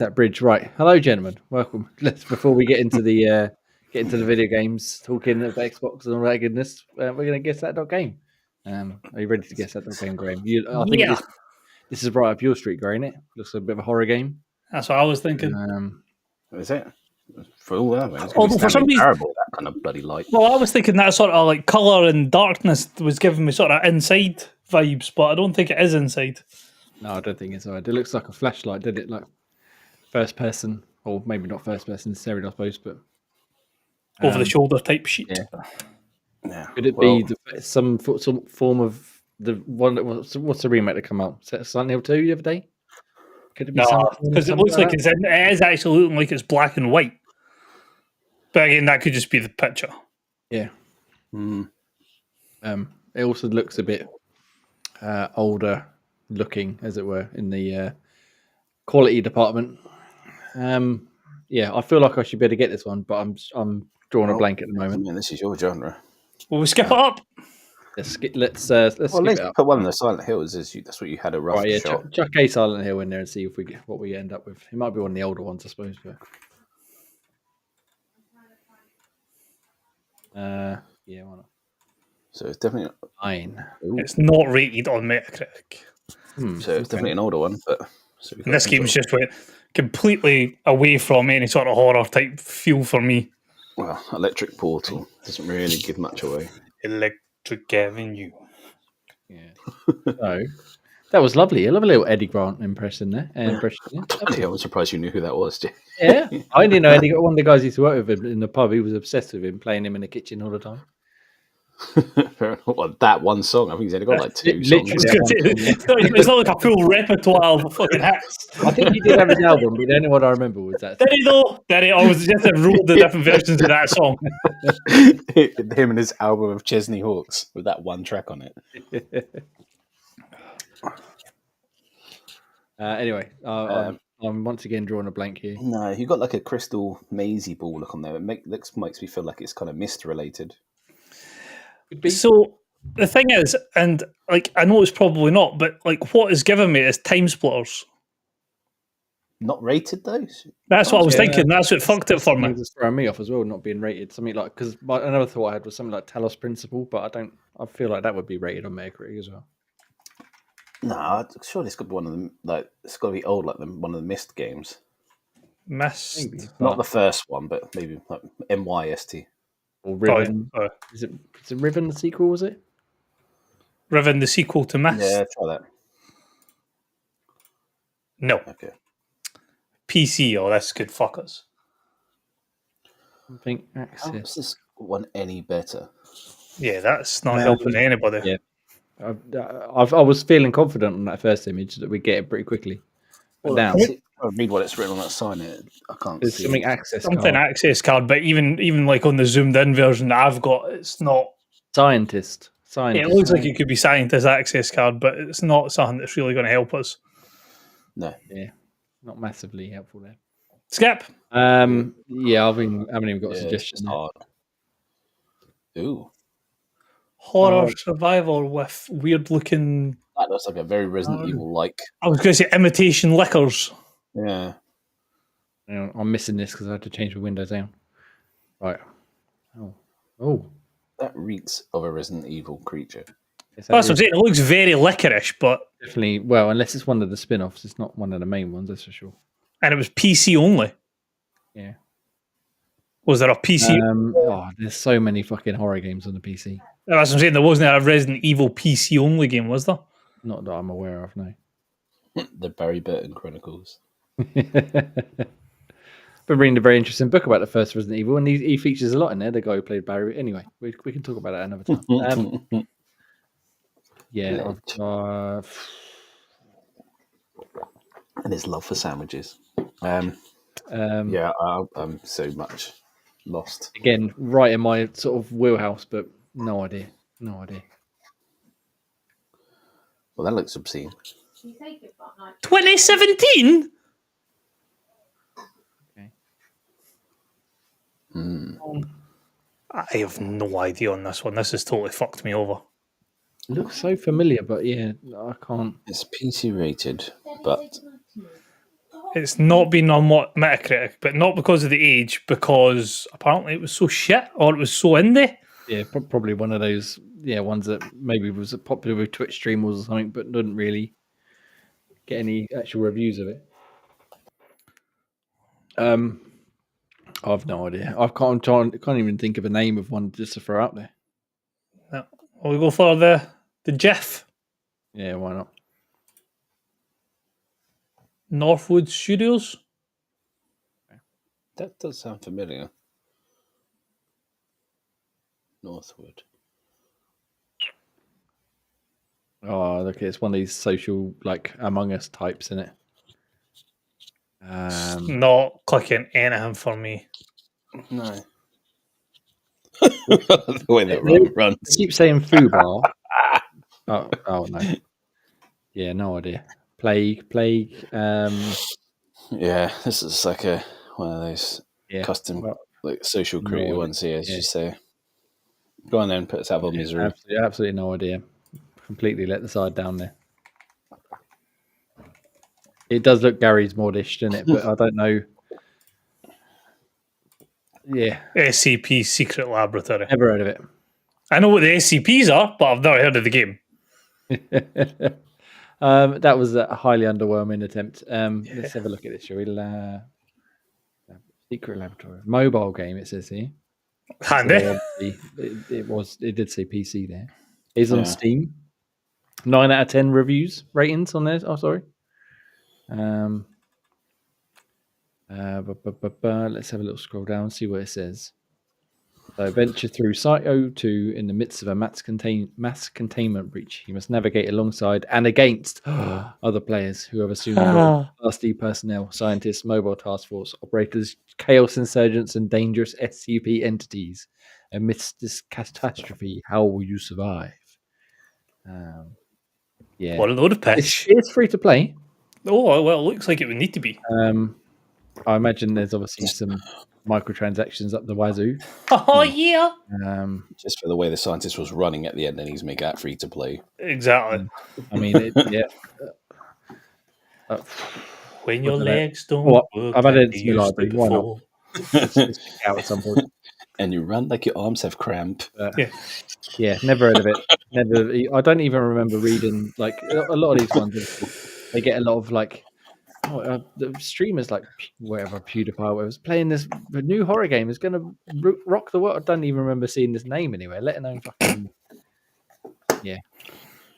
that bridge. Right. Hello, gentlemen. Welcome. Before we get into the video games, talking of Xbox and all that goodness, we're going to guess that game. Are you ready to guess that game, Graham? I think this is right up your street, Graham. It looks like a bit of a horror game. That's what I was thinking. Is it? For all that, it's Although for some reason, terrible, that kind of bloody light. Well, I was thinking that sort of like colour and darkness was giving me sort of inside vibes, but I don't think it is inside. No, I don't think it's right. It looks like a flashlight, did it? Like first person, or maybe not first person necessarily, I suppose, but over the shoulder type shit. Yeah. Could it be some form of the one that was? What's the remake that come out? Silent Hill 2 the other day? Could it be because it looks like it is actually looking like it's black and white. But again, that could just be the picture. Yeah. It also looks a bit older looking, as it were, in the quality department. I feel like I should be able to get this one, but I'm drawing a blank at the moment. I mean, this is your genre. Will we skip it up? Let's skip it up. Put one of the Silent Hills. That's what you had a rough shot. Chuck a Silent Hill in there and see if we get what we end up with. It might be one of the older ones, I suppose. But why not? So it's definitely 9. It's not rated on Metacritic. So it's definitely an older one, but and this game's just went completely away from any sort of horror type feel for me. Well, Electric Portal doesn't really give much away. Electric Avenue. Yeah. So that was lovely. A lovely little Eddie Grant impression there. I was surprised you knew who that was, Jay. Yeah, I didn't know Eddie. One of the guys he used to work with in the pub, he was obsessed with him, playing him in the kitchen all the time. Well, that one song, I think he's only got like 2 songs. It's not like a full repertoire of fucking hits. I think he did have his album, but the only one I remember was that. Did he though? Did he? I was just rolled the different versions of that song. Him and his album of Chesney Hawks with that one track on it. Anyway, I'm once again drawing a blank here. No, you got like a crystal mazy ball look on there. It makes me feel like it's kind of mist related. So the thing is, and like I know it's probably not, but like what is giving me is Time Splitters. Not rated though. That's what I was thinking. That's what fucked it for me. It's throwing me off as well, not being rated. Something like because another thought I had was something like Talos Principle, but I feel like that would be rated on Metacritic as well. No, surely it's got to be one of them. Like it's got to be old, like one of the Myst games. Myst, not the first one, but maybe like MYST. Or Riven. Is it Riven the sequel, was it? Riven the sequel to Myst? Yeah, try that. No. Okay. PC, that's good fuckers. I think Access. How is this one any better? Yeah, that's not helping anybody. Yeah. I was feeling confident on that first image that we'd get it pretty quickly. But now... I read what it's written on that sign. I can't see something access card, but even like on the zoomed in version that I've got, it's not scientist. It looks like it could be scientist access card, but it's not something that's really going to help us. No, not massively helpful there. Skip. I haven't even got a suggestion. Ooh, horror survival with weird looking. That looks like a very Resident Evil like. I was going to say imitation liquors. Yeah. I'm missing this because I had to change the windows down. Right. Oh. That reeks of a Resident Evil creature. That's what I'm saying. It looks very licorice, but... Definitely, well, unless it's one of the spin-offs. It's not one of the main ones, that's for sure. And it was PC only. Yeah. Was there a PC? There's so many fucking horror games on the PC. That's what I'm saying. There wasn't a Resident Evil PC only game, was there? Not that I'm aware of, no. The Barry Burton Chronicles. Been reading a very interesting book about the first Resident Evil, and he features a lot in there. The guy who played Barry. Anyway, we can talk about that another time. And his love for sandwiches. I'm so much lost. Again, right in my sort of wheelhouse, but no idea. Well, that looks obscene. 2017. I have no idea on this one. This has totally fucked me over. It looks so familiar, but yeah, I can't. It's PC rated, but It's not been on what Metacritic, but not because of the age, because apparently it was so shit or it was so indie. Yeah, probably one of those ones that maybe was popular with Twitch streamers or something, but didn't really get any actual reviews of it. I've no idea. I can't even think of a name of one just to throw out there. No. Well, we go for the Jeff. Yeah, why not? Northwood Studios. That does sound familiar. Northwood. Oh, look, it's one of these social, like, Among Us types, isn't it? Not clicking anything for me. No. The way that runs. I keep saying Fubar. oh no. Yeah, no idea. Plague. Yeah, this is like one of those custom, like social creator ones here, as you say. Go on then, put us out of misery. Absolutely no idea. Completely let the side down there. It does look Gary's Mordish, doesn't it? But I don't know. Yeah. SCP Secret Laboratory. Never heard of it. I know what the SCPs are, but I've never heard of the game. That was a highly underwhelming attempt. Let's have a look at this, shall we? Secret Laboratory. Mobile game, it says here. Handy. So it did say PC there. It's on Steam. 9 out of 10 reviews, ratings on there. Oh, sorry. Let's have a little scroll down, see what it says. So, venture through Site 02 in the midst of a mass containment breach. You must navigate alongside and against other players who have assumed Class D personnel, scientists, mobile task force operators, chaos insurgents, and dangerous SCP entities. Amidst this catastrophe, how will you survive? What a load of pitch. It's free to play. Oh, well, it looks like it would need to be. I imagine there's obviously some microtransactions up the wazoo. Oh, yeah. Just for the way the scientist was running at the end, then he's make that free to play. Exactly. I mean, when your legs don't work, I've had it like in my library. Why not? Just out at some point. And you run like your arms have cramp. Yeah, never heard of it. Never. I don't even remember reading, like, a lot of these ones. They get a lot of, like, the streamers, like, whatever, PewDiePie, was playing this new horror game is going to rock the world. I don't even remember seeing this name anywhere, let alone fucking. Yeah,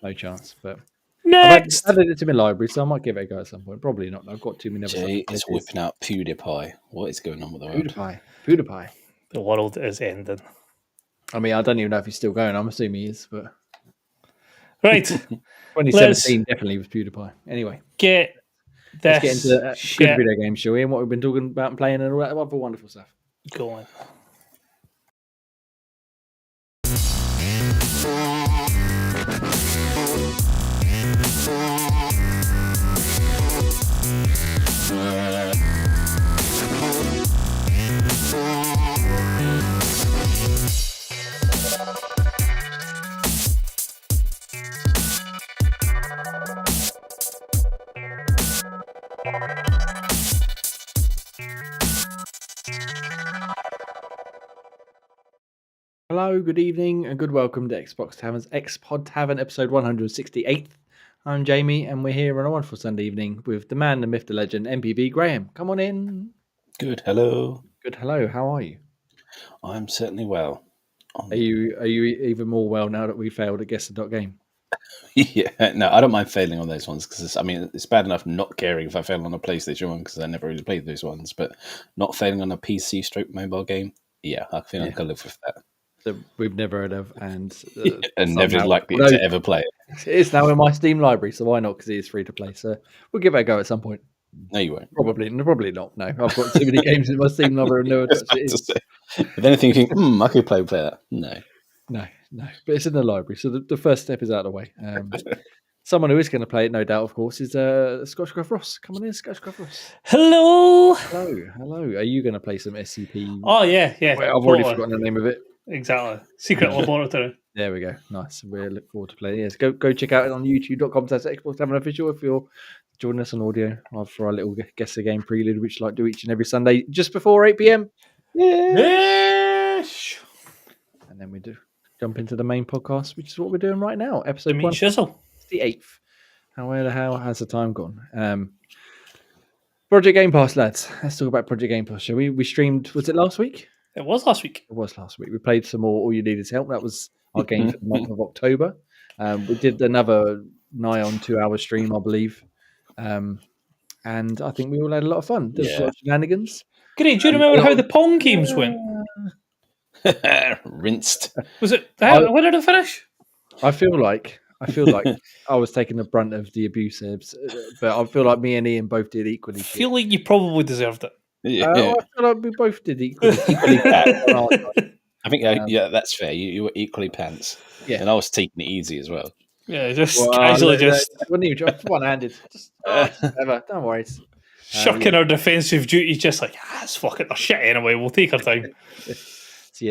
no chance. But next, I've added it to my library, so I might give it a go at some point. Probably not. I've got too many. Jay is whipping out PewDiePie. What is going on with the world? PewDiePie. The world is ending. I mean, I don't even know if he's still going. I'm assuming he is, but right. 2017 definitely was PewDiePie. Anyway, let's get into good video games, shall we? And what we've been talking about and playing and all that other wonderful stuff. Go on. Hello, good evening, and good welcome to Xbox Tavern's X-Pod Tavern, episode 168. I'm Jamie, and we're here on a wonderful Sunday evening with the man, the myth, the legend, MPV Graham. Come on in. Good, hello. Good, hello. How are you? I'm certainly well. Are you even more well now that we failed at Guess the Game? Yeah, no, I don't mind failing on those ones because it's bad enough not caring if I fail on a PlayStation one because I never really played those ones, but not failing on a PC/mobile game, yeah, I feel like I live with that. That we've never heard of and never likely to ever play it. It's now in my Steam library, so why not? Because it is free to play. So we'll give it a go at some point. No, you won't. Probably not. No, I've got too many games in my Steam library and never touched it. If anything, you think, I could play that. No. But it's in the library, so the first step is out of the way. Someone who is going to play it, no doubt, of course, is Scotchcraft Ross. Come on in, Scotchcraft Ross. Hello. Are you going to play some SCP? Oh, yeah. Wait, I've already forgotten the name of it. Exactly. Secret Laboratory. There we go. Nice. We look forward to playing. Yes, go check out it on youtube.com/Xbox Tavern Official if you're joining us on audio for our little Guess the Game prelude, which I like do each and every Sunday just before 8 p.m. Yes. And then we do jump into the main podcast, which is what we're doing right now. Episode Meet 1. Shizzle. It's the 8th. Where the hell has the time gone? Project Game Pass, lads. Let's talk about Project Game Pass, shall we? We streamed, was it last week? It was last week. It was last week. We played some more All You Need Is Help. That was our game for the month of October. We did another nigh on 2 hour stream, I believe. And I think we all had a lot of fun. There was a lot of shenanigans. Great. Do you remember how the Pong games went? Rinsed. Was it? When did it finish? I feel like I was taking the brunt of the abusives, but I feel like me and Ian both did equally. I feel like you probably deserved it. Yeah. I feel like we both did equally bad on our side. I think, that's fair. You were equally pants. Yeah. And I was taking it easy as well. Yeah, casually I wouldn't even just one-handed. Whatever. Don't worry. Shucking our defensive duties, just like, it's fucking our shit anyway. We'll take our time.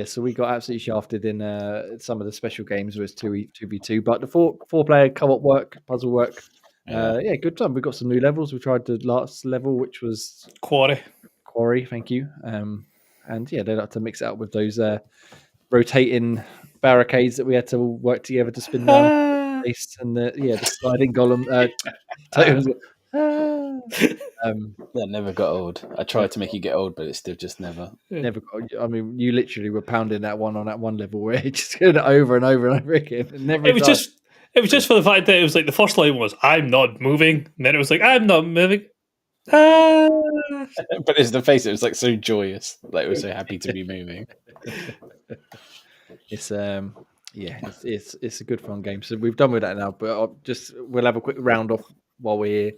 So we got absolutely shafted in some of the special games where it's 2v2, but the four-player co-op puzzle work, good time. We got some new levels. We tried the last level, which was Quarry, thank you. And they like to mix it up with those rotating barricades that we had to work together to spin down the face and the sliding golem. That never got old. I tried to make you get old, but it still just never got. I mean, you literally were pounding that one on that one level where it just going over and over and over again. It was just for the fact that it was like the first line was "I'm not moving," and then it was like "I'm not moving." But it's the face. It was like so joyous, like it was so happy to be moving. It's it's a good fun game. So we've done with that now, but we'll have a quick round off while we're here.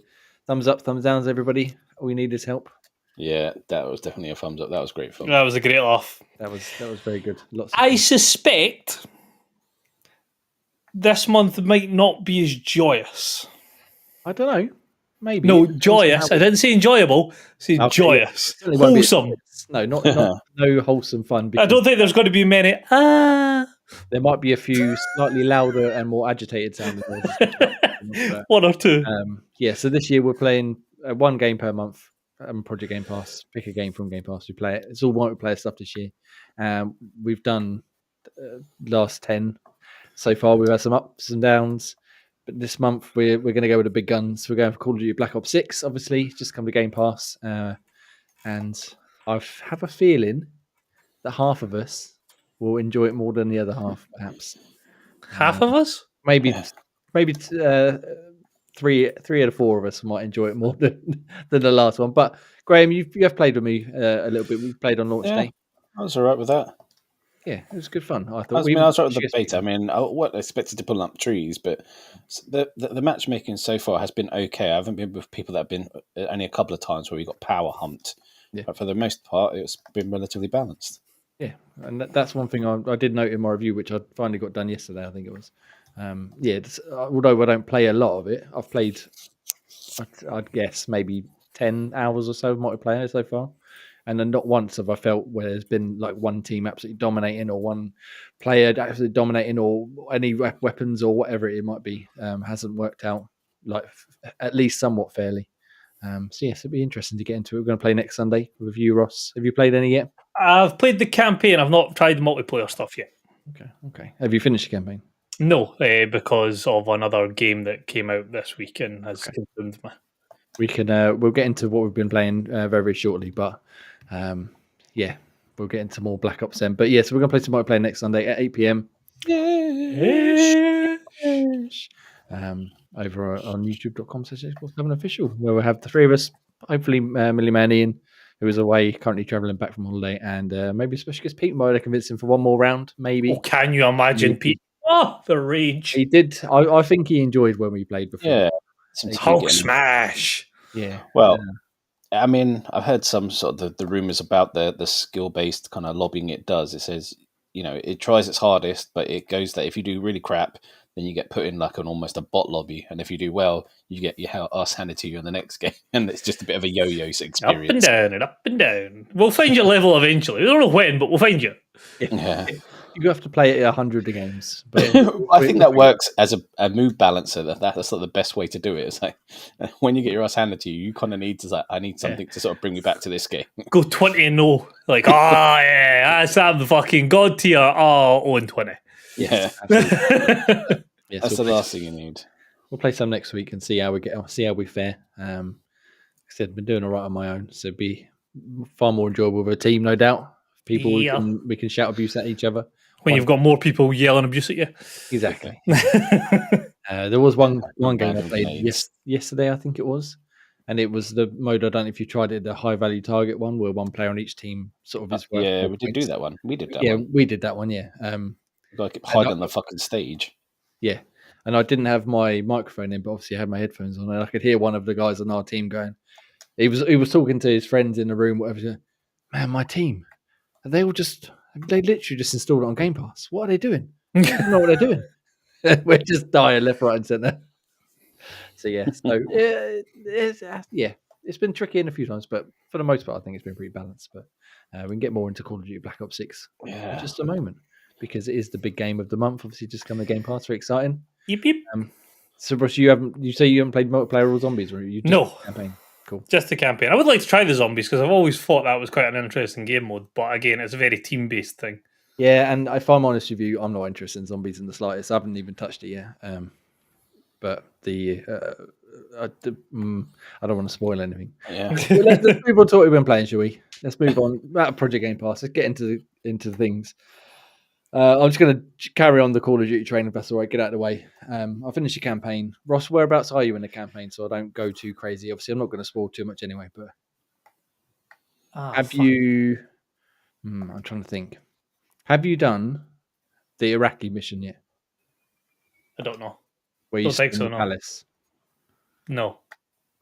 Thumbs up, thumbs downs, everybody. All we need is help. Yeah, that was definitely a thumbs up. That was great fun. That was a great laugh. That was very good. I suspect this month might not be as joyous. I don't know. Maybe. No, joyous. I didn't say enjoyable. I said joyous. Wholesome. No, not no wholesome fun. I don't think there's going to be many. There might be a few slightly louder and more agitated sounding. One or two. So this year we're playing one game per month. Project Game Pass. Pick a game from Game Pass. We play it. It's all multiplayer stuff this year. We've done last 10 so far. We've had some ups and downs. But this month we're going to go with the big guns. We're going for Call of Duty Black Ops 6, obviously. Just come to Game Pass. And I have a feeling that half of us will enjoy it more than the other half, perhaps. Half of us? Maybe 3 out of 4 of us might enjoy it more than the last one. But Graham, you have played with me a little bit. We played on launch day. I was all right with that. Yeah, it was good fun. I was right with the beta. I mean, I expected to pull up trees, but the matchmaking so far has been okay. I haven't been with people that have been only a couple of times where we got power humped. Yeah. But for the most part, it's been relatively balanced. Yeah, and that's one thing I did note in my review, which I finally got done yesterday, I think it was. Although I don't play a lot of it, I've played, I'd guess, maybe 10 hours or so of multiplayer so far. And then not once have I felt where there's been like one team absolutely dominating or one player absolutely dominating or any weapons or whatever it might be hasn't worked out like at least somewhat fairly. It'll be interesting to get into it. We're going to play next Sunday with you, Ross. Have you played any yet? I've played the campaign. I've not tried the multiplayer stuff yet. Okay. Have you finished the campaign? No, because of another game that came out this week and has consumed me. We can. We'll get into what we've been playing very, very shortly, but we'll get into more Black Ops then. But so we're going to play some multiplayer next Sunday at 8 p.m. Over on youtube.com/xbox7official, where we'll have the three of us, hopefully Millie Man Ian, who is away, currently travelling back from holiday, and maybe special guest Pete might have convinced him for one more round, maybe. Oh, can you imagine Pete? Oh, the rage. He did. I think he enjoyed when we played before. Yeah. Hulk smash. Yeah. Well, I mean, I've heard some sort of the rumours about the skill-based kind of lobbying it does. It says, it tries its hardest, but it goes that if you do really crap, then you get put in like almost a bot lobby. And if you do well, you get your ass handed to you in the next game. And it's just a bit of a yo-yo experience. Up and down and up and down. We'll find your level eventually. We don't know when, but we'll find you. Yeah. You have to play it 100 games. But I think that works as a move balancer. That's like the best way to do it. It's like when you get your ass handed to you, you kind of need to I need something to sort of bring me back to this game. Go 20-0. Like, yeah, that's the fucking god tier. 0-20. Yeah. Yes, That's the last thing you need. We'll play some next week and see how we get. See how we fare. Like I said, I've been doing all right on my own, so it'd be far more enjoyable with a team, no doubt. People we can shout abuse at each other when you've got more people yelling abuse at you. Exactly. There was one game I played yesterday, I think it was, and it was the mode. I don't know if you tried it, the high value target one, where one player on each team sort of is worth. Yeah, we did do that one. We did that. Yeah, one. we did that one. Yeah. Like hide on the fucking stage. Yeah, and I didn't have my microphone in, but obviously I had my headphones on, and I could hear one of the guys on our team going. He was talking to his friends in the room. Whatever. Man, my team. They literally just installed it on Game Pass. What are they doing? I don't know what they're doing. We're just dying left, right, and centre. So it's been tricky in a few times, but for the most part, I think it's been pretty balanced. But we can get more into Call of Duty Black Ops 6 in just a moment, because it is the big game of the month. Obviously, just come to Game Pass, very exciting. Yep. So, Bruce, you say you haven't played multiplayer or zombies, or you just campaign? Cool. Just the campaign. I would like to try the zombies because I've always thought that was quite an interesting game mode. But again, it's a very team-based thing. Yeah, and if I'm honest with you, I'm not interested in zombies in the slightest. I haven't even touched it yet. But I don't want to spoil anything. Yeah. Let's move on to what we've been playing, shall we? Let's move on. About Project Game Pass. Let's get into things. I'm just going to carry on the Call of Duty train if that's all right. Get out of the way. I'll finish your campaign. Ross, whereabouts are you in the campaign so I don't go too crazy? Obviously, I'm not going to spoil too much anyway, but you... I'm trying to think. Have you done the Iraqi mission yet? I don't know. Where you in the palace? No.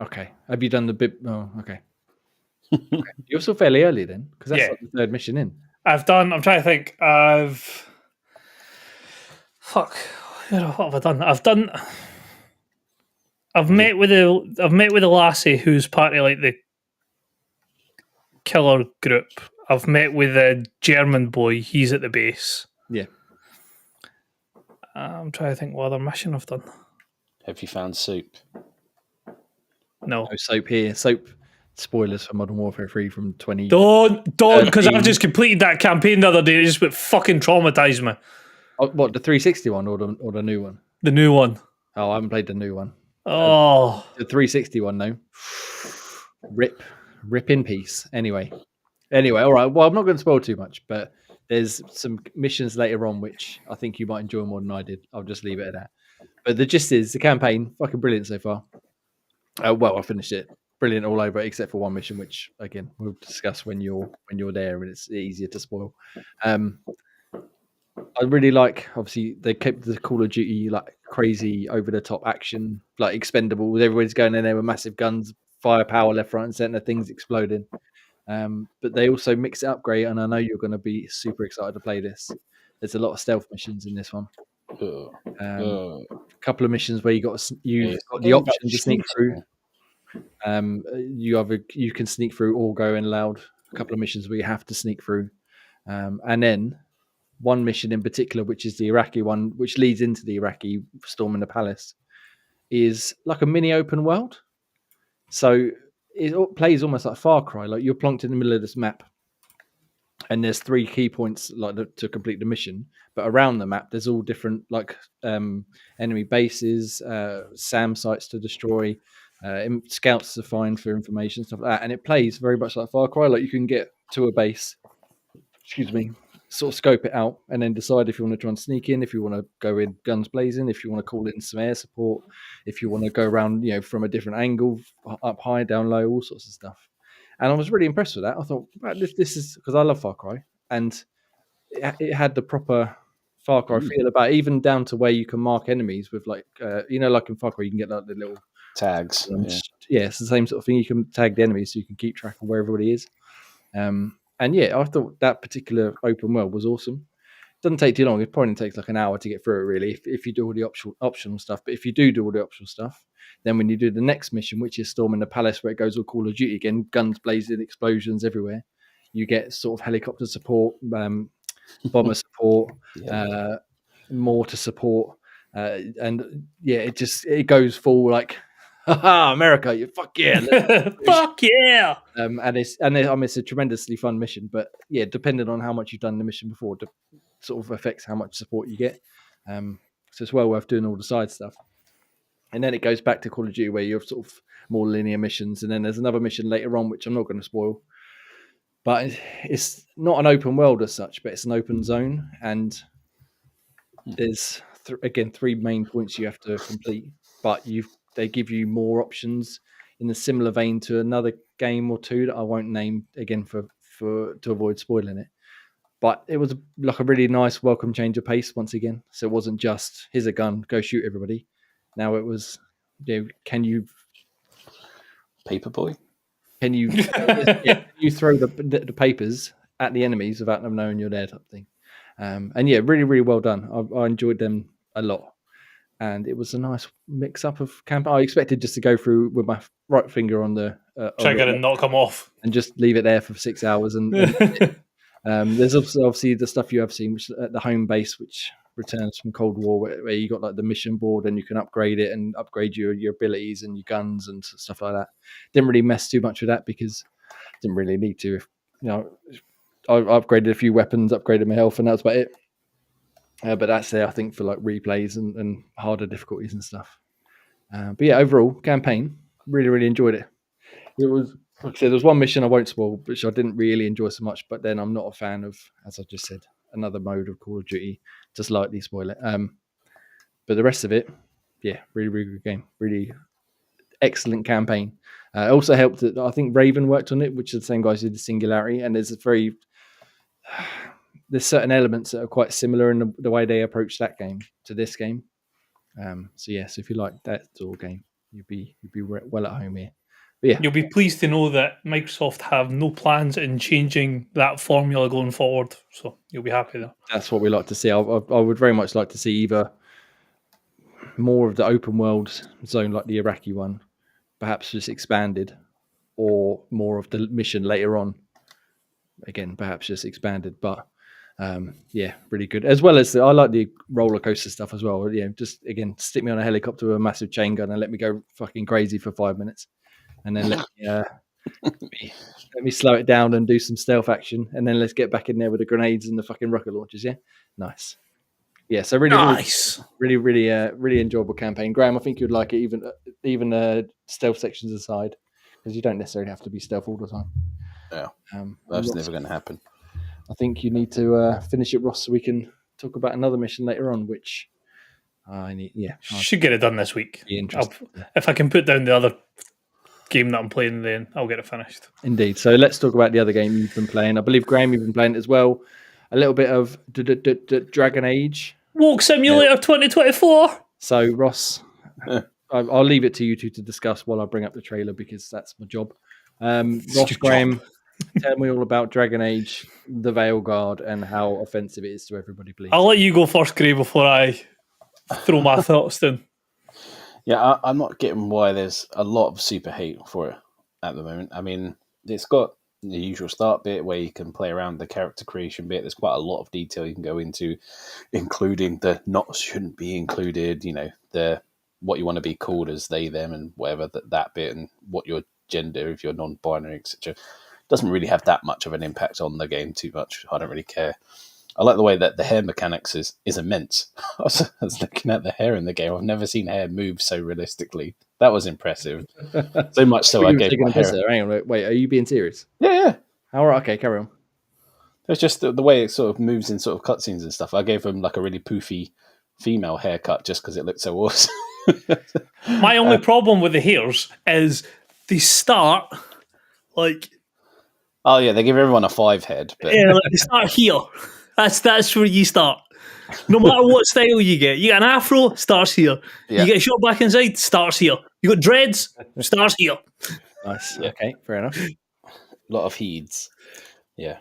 Okay. Have you done the bit? Oh, okay. You're still fairly early then, because that's like the third mission in. I'm trying to think. What have I done? I've met with a lassie who's part of like the killer group. I've met with a German boy. He's at the base. Yeah. I'm trying to think what other mission I've done. Have you found Soap? No Soap here. Soap. Spoilers for Modern Warfare 3 from 20. Don't, because I've just completed that campaign the other day. It just fucking traumatized me. Oh, what, the 360 one or the new one? The new one. Oh, I haven't played the new one. Oh, the 360 one, no. Rip in peace. Anyway, all right. Well, I'm not going to spoil too much, but there's some missions later on which I think you might enjoy more than I did. I'll just leave it at that. But the gist is the campaign fucking brilliant so far. Well, I finished it. Brilliant all over, except for one mission, which again we'll discuss when you're there, and it's easier to spoil. I really like. Obviously, they kept the Call of Duty like crazy, over the top action, like Expendables. Everybody's going in there with massive guns, firepower left, right, and center, things exploding. But they also mix it up great, and I know you're going to be super excited to play this. There's a lot of stealth missions in this one. A couple of missions where you've got the option to sneak through. You can sneak through or go in loud. A couple of missions where you have to sneak through, and then one mission in particular, which is the Iraqi one, which leads into the Iraqi storming the palace, is like a mini open world. So it plays almost like Far Cry. Like you're plonked in the middle of this map, and there's 3 key points to complete the mission. But around the map, there's all different like enemy bases, SAM sites to destroy. Scouts to find for information, stuff like that, and it plays very much like Far Cry. Like you can get to a base, sort of scope it out, and then decide if you want to try and sneak in, if you want to go in guns blazing, if you want to call in some air support, if you want to go around, from a different angle, up high, down low, all sorts of stuff. And I was really impressed with that. I thought, wow, this is because I love Far Cry, and it had the proper Far Cry feel about it, even down to where you can mark enemies with like like in Far Cry you can get like the little tags. It's the same sort of thing. You can tag the enemies so you can keep track of where everybody is. And I thought that particular open world was awesome. Doesn't take too long. It probably takes like an hour to get through it, really, if you do all the optional stuff. But if you do all the optional stuff, then when you do the next mission, which is storming the palace, where it goes all Call of Duty again, guns blazing, explosions everywhere, you get sort of helicopter support, bomber support, Yeah. mortar support, and yeah, it goes full like, haha, America, you fuck yeah, Fuck yeah! it's a tremendously fun mission, but yeah, depending on how much you've done the mission before, sort of affects how much support you get. So it's well worth doing all the side stuff. And then it goes back to Call of Duty where you have sort of more linear missions, and then there's another mission later on which I'm not going to spoil, but it's not an open world as such, but it's an open zone, and there's again 3 main points you have to complete, but they give you more options in a similar vein to another game or two that I won't name again for to avoid spoiling it. But it was like a really nice welcome change of pace once again. So it wasn't just here's a gun, go shoot everybody. Now it was, can you Paperboy? Can you you throw the papers at the enemies without them knowing you're there, type thing. And yeah, really, really well done. I enjoyed them a lot, and it was a nice mix up of camp. I expected just to go through with my right finger on the trigger and not come off, and just leave it there for 6 hours. And there's obviously the stuff you have seen, which at the home base, which returns from Cold War, where you got like the mission board and you can upgrade it and upgrade your abilities and your guns and stuff like that. Didn't really mess too much with that because I didn't really need to. I upgraded a few weapons, upgraded my health, and that's about it. But that's there, I think, for like replays and harder difficulties and stuff. But yeah, overall campaign, really, really enjoyed it. It was, like I said, there was one mission I won't spoil, which I didn't really enjoy so much. But then I'm not a fan of, as I just said, another mode of Call of Duty to slightly spoil it. But the rest of it, yeah, really, really good game. Really excellent campaign. It also helped that I think Raven worked on it, which is the same guys who did the Singularity, and there's certain elements that are quite similar in the way they approach that game to this game. So if you like that sort of game, you'd be well at home here. But yeah, you'll be pleased to know that Microsoft have no plans in changing that formula going forward. So you'll be happy there. That's what we like to see. I would very much like to see either more of the open world zone like the Iraqi one, perhaps just expanded, or more of the mission later on. Again, perhaps just expanded, but really good. As well as I like the roller coaster stuff as well. Just again, stick me on a helicopter with a massive chain gun and let me go fucking crazy for 5 minutes, and then let me slow it down and do some stealth action, and then let's get back in there with the grenades and the fucking rocket launchers. Yeah, nice. Yeah, so really nice, really enjoyable campaign. Graham, I think you'd like it, even stealth sections aside, because you don't necessarily have to be stealth all the time. Yeah, that's never going to happen. I think you need to finish it, Ross, so we can talk about another mission later on, which should get it done this week. If I can put down the other game that I'm playing, then I'll get it finished. Indeed. So let's talk about the other game you've been playing. I believe, Graham, you've been playing it as well. A little bit of Dragon Age. Walk Simulator 2024. So, Ross, I'll leave it to you two to discuss while I bring up the trailer, because that's my job. Ross, Graham, tell me all about Dragon Age, the Veilguard, and how offensive it is to everybody, please. I'll let you go first, Gray, before I throw my thoughts down. Yeah, I'm not getting why there's a lot of super hate for it at the moment. I mean, it's got the usual start bit where you can play around the character creation bit. There's quite a lot of detail you can go into, including the not shouldn't be included, the what you want to be called as they, them, and whatever, that bit, and what your gender, if you're non-binary, etc. Doesn't really have that much of an impact on the game too much. I don't really care. I like the way that the hair mechanics is immense. I was looking at the hair in the game. I've never seen hair move so realistically. That was impressive. So much so I gave my hair... Hang on, wait, are you being serious? Yeah. All right, okay, carry on. It's just the way it sort of moves in sort of cutscenes and stuff. I gave him like a really poofy female haircut just because it looked so awesome. My only problem with the hairs is they start like... Oh yeah, they give everyone a 5 head. But... Yeah, they start here. That's where you start. No matter what style you get an afro, starts here. Yeah. You get shot back inside, starts here. You got dreads, starts here. Nice. Yeah. Okay, fair enough. A lot of heads. Yeah.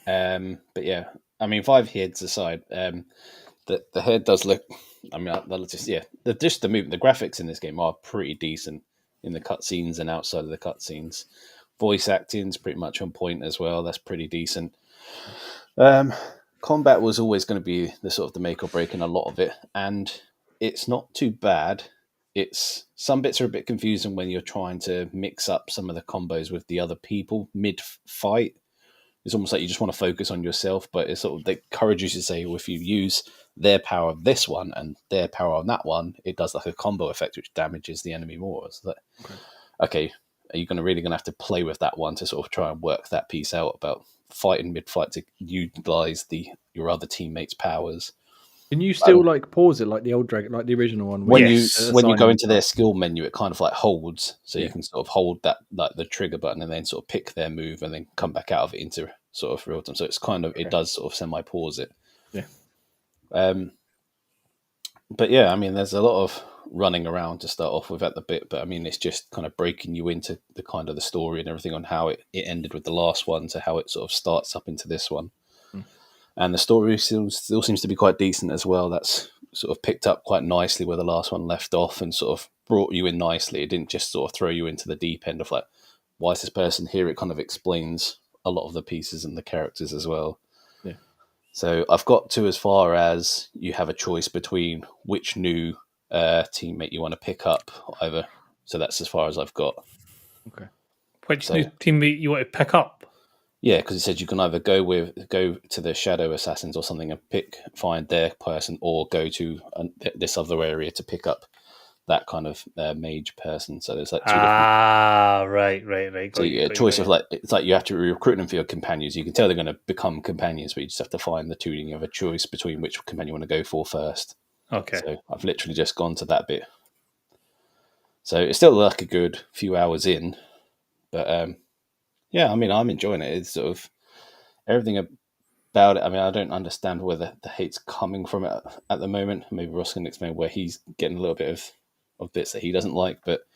But yeah, I mean, 5 heads aside, the head does look. I mean, just the movement, the graphics in this game are pretty decent in the cutscenes and outside of the Voice acting's pretty much on point as well. That's pretty decent. combat was always going to be the sort of the make or break in a lot of it, and it's not too bad. It's some bits are a bit confusing when you're trying to mix up some of the combos with the other people mid fight. It's almost like you just want to focus on yourself, but it's sort of they encourage you to say, well, if you use their power on this one and their power on that one, it does like a combo effect which damages the enemy more. So that, okay, are you really going to have to play with that one to sort of try and work that piece out about fighting mid-fight to utilize your other teammates' powers? Can you still like pause it like the old Dragon, like the original one? When you go into their skill menu, it kind of like holds, so you can sort of hold that like the trigger button and then sort of pick their move and then come back out of it into sort of real time. So it's kind of it does sort of semi-pause it. Yeah. But yeah, I mean, there's a lot of running around to start off with at the bit, but I mean, it's just kind of breaking you into the kind of the story and everything on how it ended with the last one to how it sort of starts up into this one. And the story still seems to be quite decent as well. That's sort of picked up quite nicely where the last one left off and sort of brought you in nicely. It didn't just sort of throw you into the deep end of like, why is this person here? It kind of explains a lot of the pieces and the characters as well. Yeah. So I've got to as far as you have a choice between which new teammate you want to pick up either. So that's as far as I've got. Okay. Which new teammate you want to pick up? Yeah, because it said you can either go to the Shadow Assassins or something and find their person, or go to this other area to pick up that kind of mage person. So there's like two different. Right. So a choice of like it's like you have to recruit them for your companions. You can tell they're going to become companions, but you just have to find the two. And you have a choice between which companion you want to go for first. Okay. So I've literally just gone to that bit. So it's still like a good few hours in, but yeah, I mean, I'm enjoying it. It's sort of everything about it. I mean, I don't understand where the hate's coming from at the moment. Maybe Ross can explain where he's getting a little bit of bits that he doesn't like. But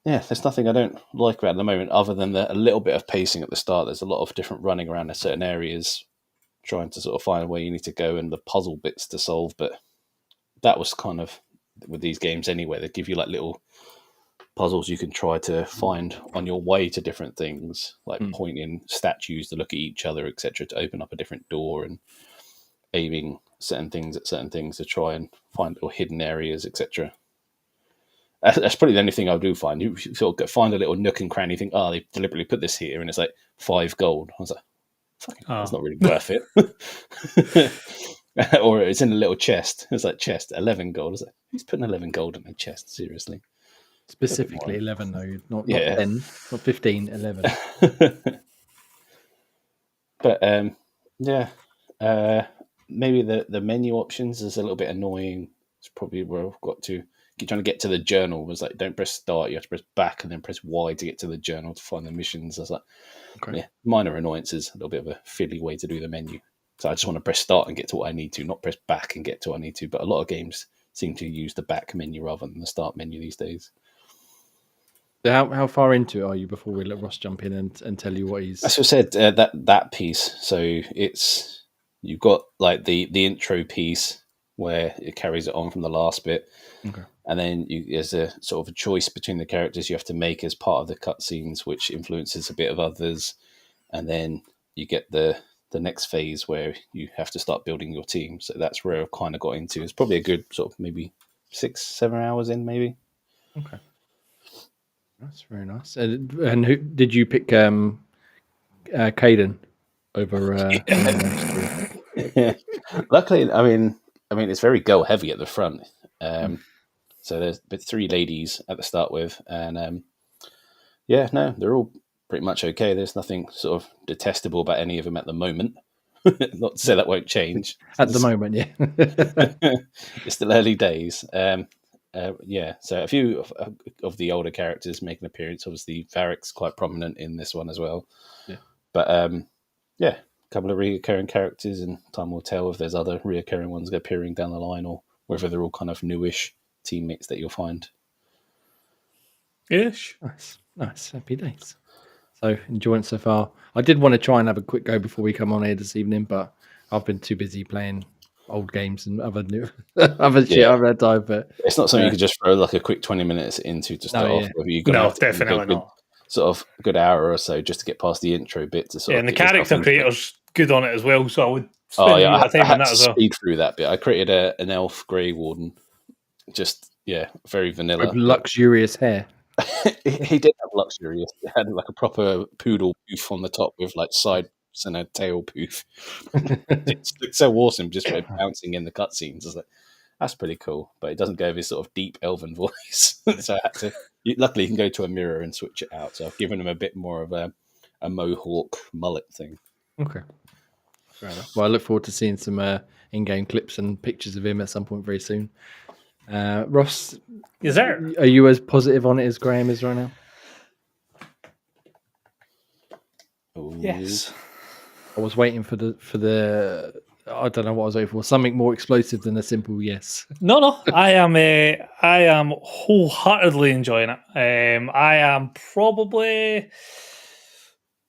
yeah, there's nothing I don't like about it at the moment other than a little bit of pacing at the start. There's a lot of different running around in certain areas, trying to sort of find where you need to go and the puzzle bits to solve. But that was kind of with these games anyway. They give you like little puzzles you can try to find on your way to different things, like pointing statues to look at each other, etc., to open up a different door, and aiming certain things at certain things to try and find little hidden areas, etc. That's probably the only thing I do find. You sort of find a little nook and cranny, think, they deliberately put this here, and it's like 5 gold. I was like, fucking, that's not really worth it. Or it's in a little chest. It's like chest, 11 gold. I was like, who's putting 11 gold in a chest? Seriously. Specifically 11 though, not 10, not 15, 11. But maybe the menu options is a little bit annoying. It's probably where I've got to keep trying to get to the journal. It was like, don't press start, you have to press back and then press Y to get to the journal to find the missions. I was like, minor annoyances, a little bit of a fiddly way to do the menu. So I just want to press start and get to what I need to, not press back and get to what I need to. But a lot of games seem to use the back menu rather than the start menu these days. So how far into it are you before we let Ross jump in and tell you what he's... As I said, that piece. So you've got like the intro piece where it carries it on from the last bit. Okay. And then there's a sort of a choice between the characters you have to make as part of the cutscenes, which influences a bit of others. And then you get the next phase where you have to start building your team. So that's where I've kind of got into. It's probably a good sort of maybe 6-7 hours in, maybe. Okay. That's very nice. And who did you pick? Caden over. Luckily, I mean, it's very go heavy at the front. So there's 3 ladies at the start with, and they're all pretty much okay. There's nothing sort of detestable about any of them at the moment. Not to say that won't change at the moment. Yeah, it's still early days. So a few of the older characters make an appearance. Obviously, Varric's quite prominent in this one as well. Yeah. But a couple of reoccurring characters, and time will tell if there's other reoccurring ones appearing down the line, or whether they're all kind of newish teammates that you'll find. Ish. Nice. Happy days. So enjoying it so far. I did want to try and have a quick go before we come on here this evening, but I've been too busy playing old games and other shit I've had time. But it's not something you could just throw like a quick 20 minutes into to start off with. You've got definitely not. Sort of a good hour or so just to get past the intro bit to sort of. And the character creators good on it as well. So I would spend Oh a yeah, bit I of time had on that to as well. speed through that bit. I created an elf grey warden, just very vanilla. With luxurious hair. He did have luxury. He had like a proper poodle poof on the top with like side and a tail poof. It looked so awesome just by bouncing in the cutscenes. I was like, that's pretty cool, but it doesn't go with his sort of deep elven voice. So I had to. Luckily, you can go to a mirror and switch it out. So I've given him a bit more of a mohawk mullet thing. Okay. Fair enough. Well, I look forward to seeing some in-game clips and pictures of him at some point very soon. Ross, Is there? are you as positive on it as Graham is right now? Ooh. Yes. I was waiting for the I don't know what I was waiting for. Something more explosive than a simple yes. No. I am wholeheartedly enjoying it. I am probably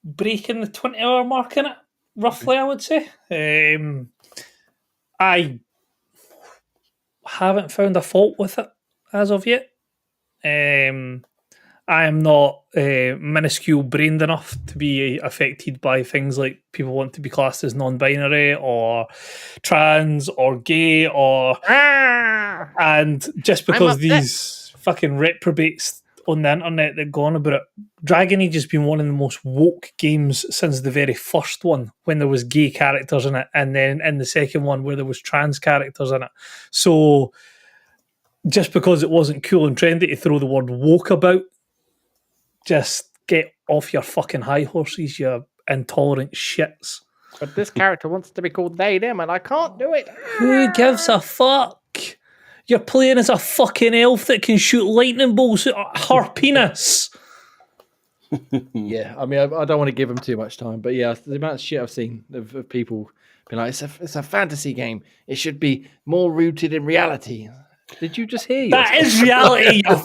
breaking the 20-hour mark in it, roughly, I would say. I haven't found a fault with it as of yet. I am not minuscule brained enough to be affected by things like people want to be classed as non-binary or trans or gay or and just because these fucking reprobates on the internet that go on about it. Dragon Age has been one of the most woke games since the very first one, when there was gay characters in it, and then in the second one where there was trans characters in it. So just because it wasn't cool and trendy to throw the word woke about, just get off your fucking high horses, you intolerant shits. But this character wants to be called they, them, and I can't do it. Who gives a fuck? You're playing as a fucking elf that can shoot lightning bolts at her penis. Yeah, I mean, I don't want to give them too much time, but yeah, the amount of shit I've seen of people being like, it's a fantasy game. It should be more rooted in reality. Did you just hear That is reality, you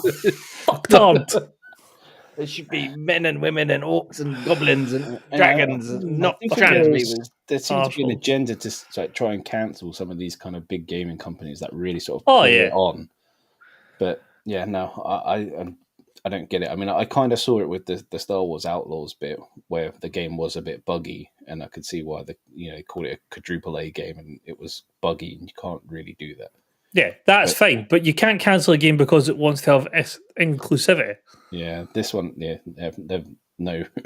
fucktard. It should be men and women and orcs and goblins and dragons, and not trans people. There seems to be an agenda to try and cancel some of these kind of big gaming companies that really sort of put it on. But yeah, no, I don't get it. I mean, I kind of saw it with the Star Wars Outlaws bit, where the game was a bit buggy, and I could see why they called it a quadruple A game, and it was buggy, and you can't really do that. Yeah, that's fine, but you can't cancel a game because it wants to have inclusivity. Yeah, this one, they've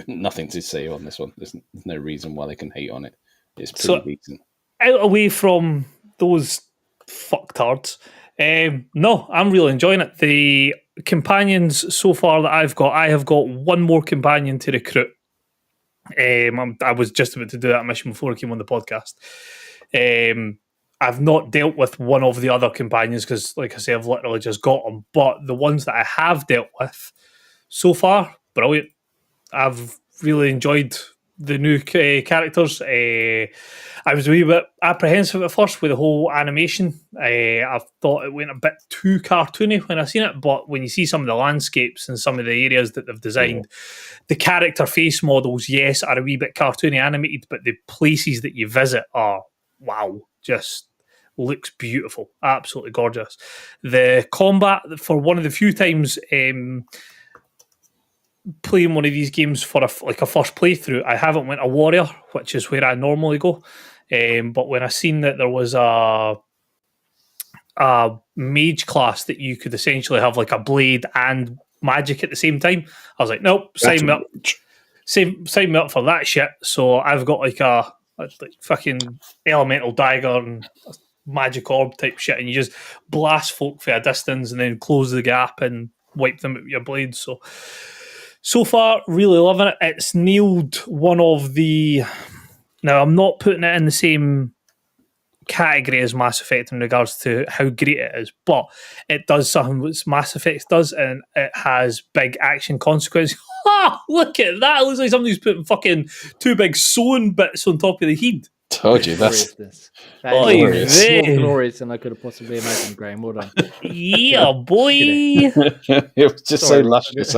nothing to say on this one. There's no reason why they can hate on it. It's pretty decent. Out away from those fucktards, no, I'm really enjoying it. The companions so far that I have got one more companion to recruit. I was just about to do that mission before I came on the podcast. I've not dealt with one of the other companions because, like I say, I've literally just got them. But the ones that I have dealt with so far, brilliant. I've really enjoyed the new characters. I was a wee bit apprehensive at first with the whole animation. I thought it went a bit too cartoony when I seen it, but when you see some of the landscapes and some of the areas that they've designed, the character face models, yes, are a wee bit cartoony animated, but the places that you visit are, wow, just looks beautiful, absolutely gorgeous. The combat, for one of the few times playing one of these games for a first playthrough, I haven't went a warrior, which is where I normally go. But when I seen that there was a mage class that you could essentially have like a blade and magic at the same time, I was like, nope, sign me up. Sign me up for that shit. So I've got like a fucking elemental dagger and magic orb type shit, and you just blast folk for a distance and then close the gap and wipe them with your blades. So far, really loving it. It's nailed one of the... Now, I'm not putting it in the same category as Mass Effect in regards to how great it is, but it does something that Mass Effect does, and it has big action consequences. Look at that! It looks like somebody's putting fucking two big sewing bits on top of the head. Told you, that's glorious. More glorious than I could have possibly imagined, Graham. Well done. Yeah, boy. It was just so luscious.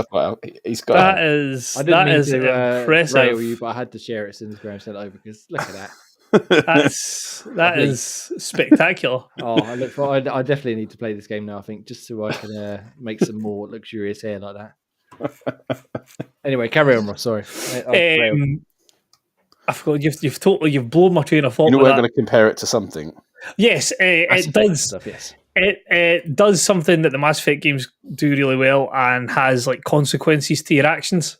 He's got that is I didn't mean to impressive. rail you, but I had to share it as soon as Graham sent it over because look at that. that is spectacular. I definitely need to play this game now, I think, just so I can make some more luxurious hair like that. Anyway, carry on, Ross. Sorry. I forgot you've blown my train of thought. You know, with we're that. going to compare it to something. Yes, Mass it Effect does. stuff, yes. It does something that the Mass Effect games do really well, and has like consequences to your actions.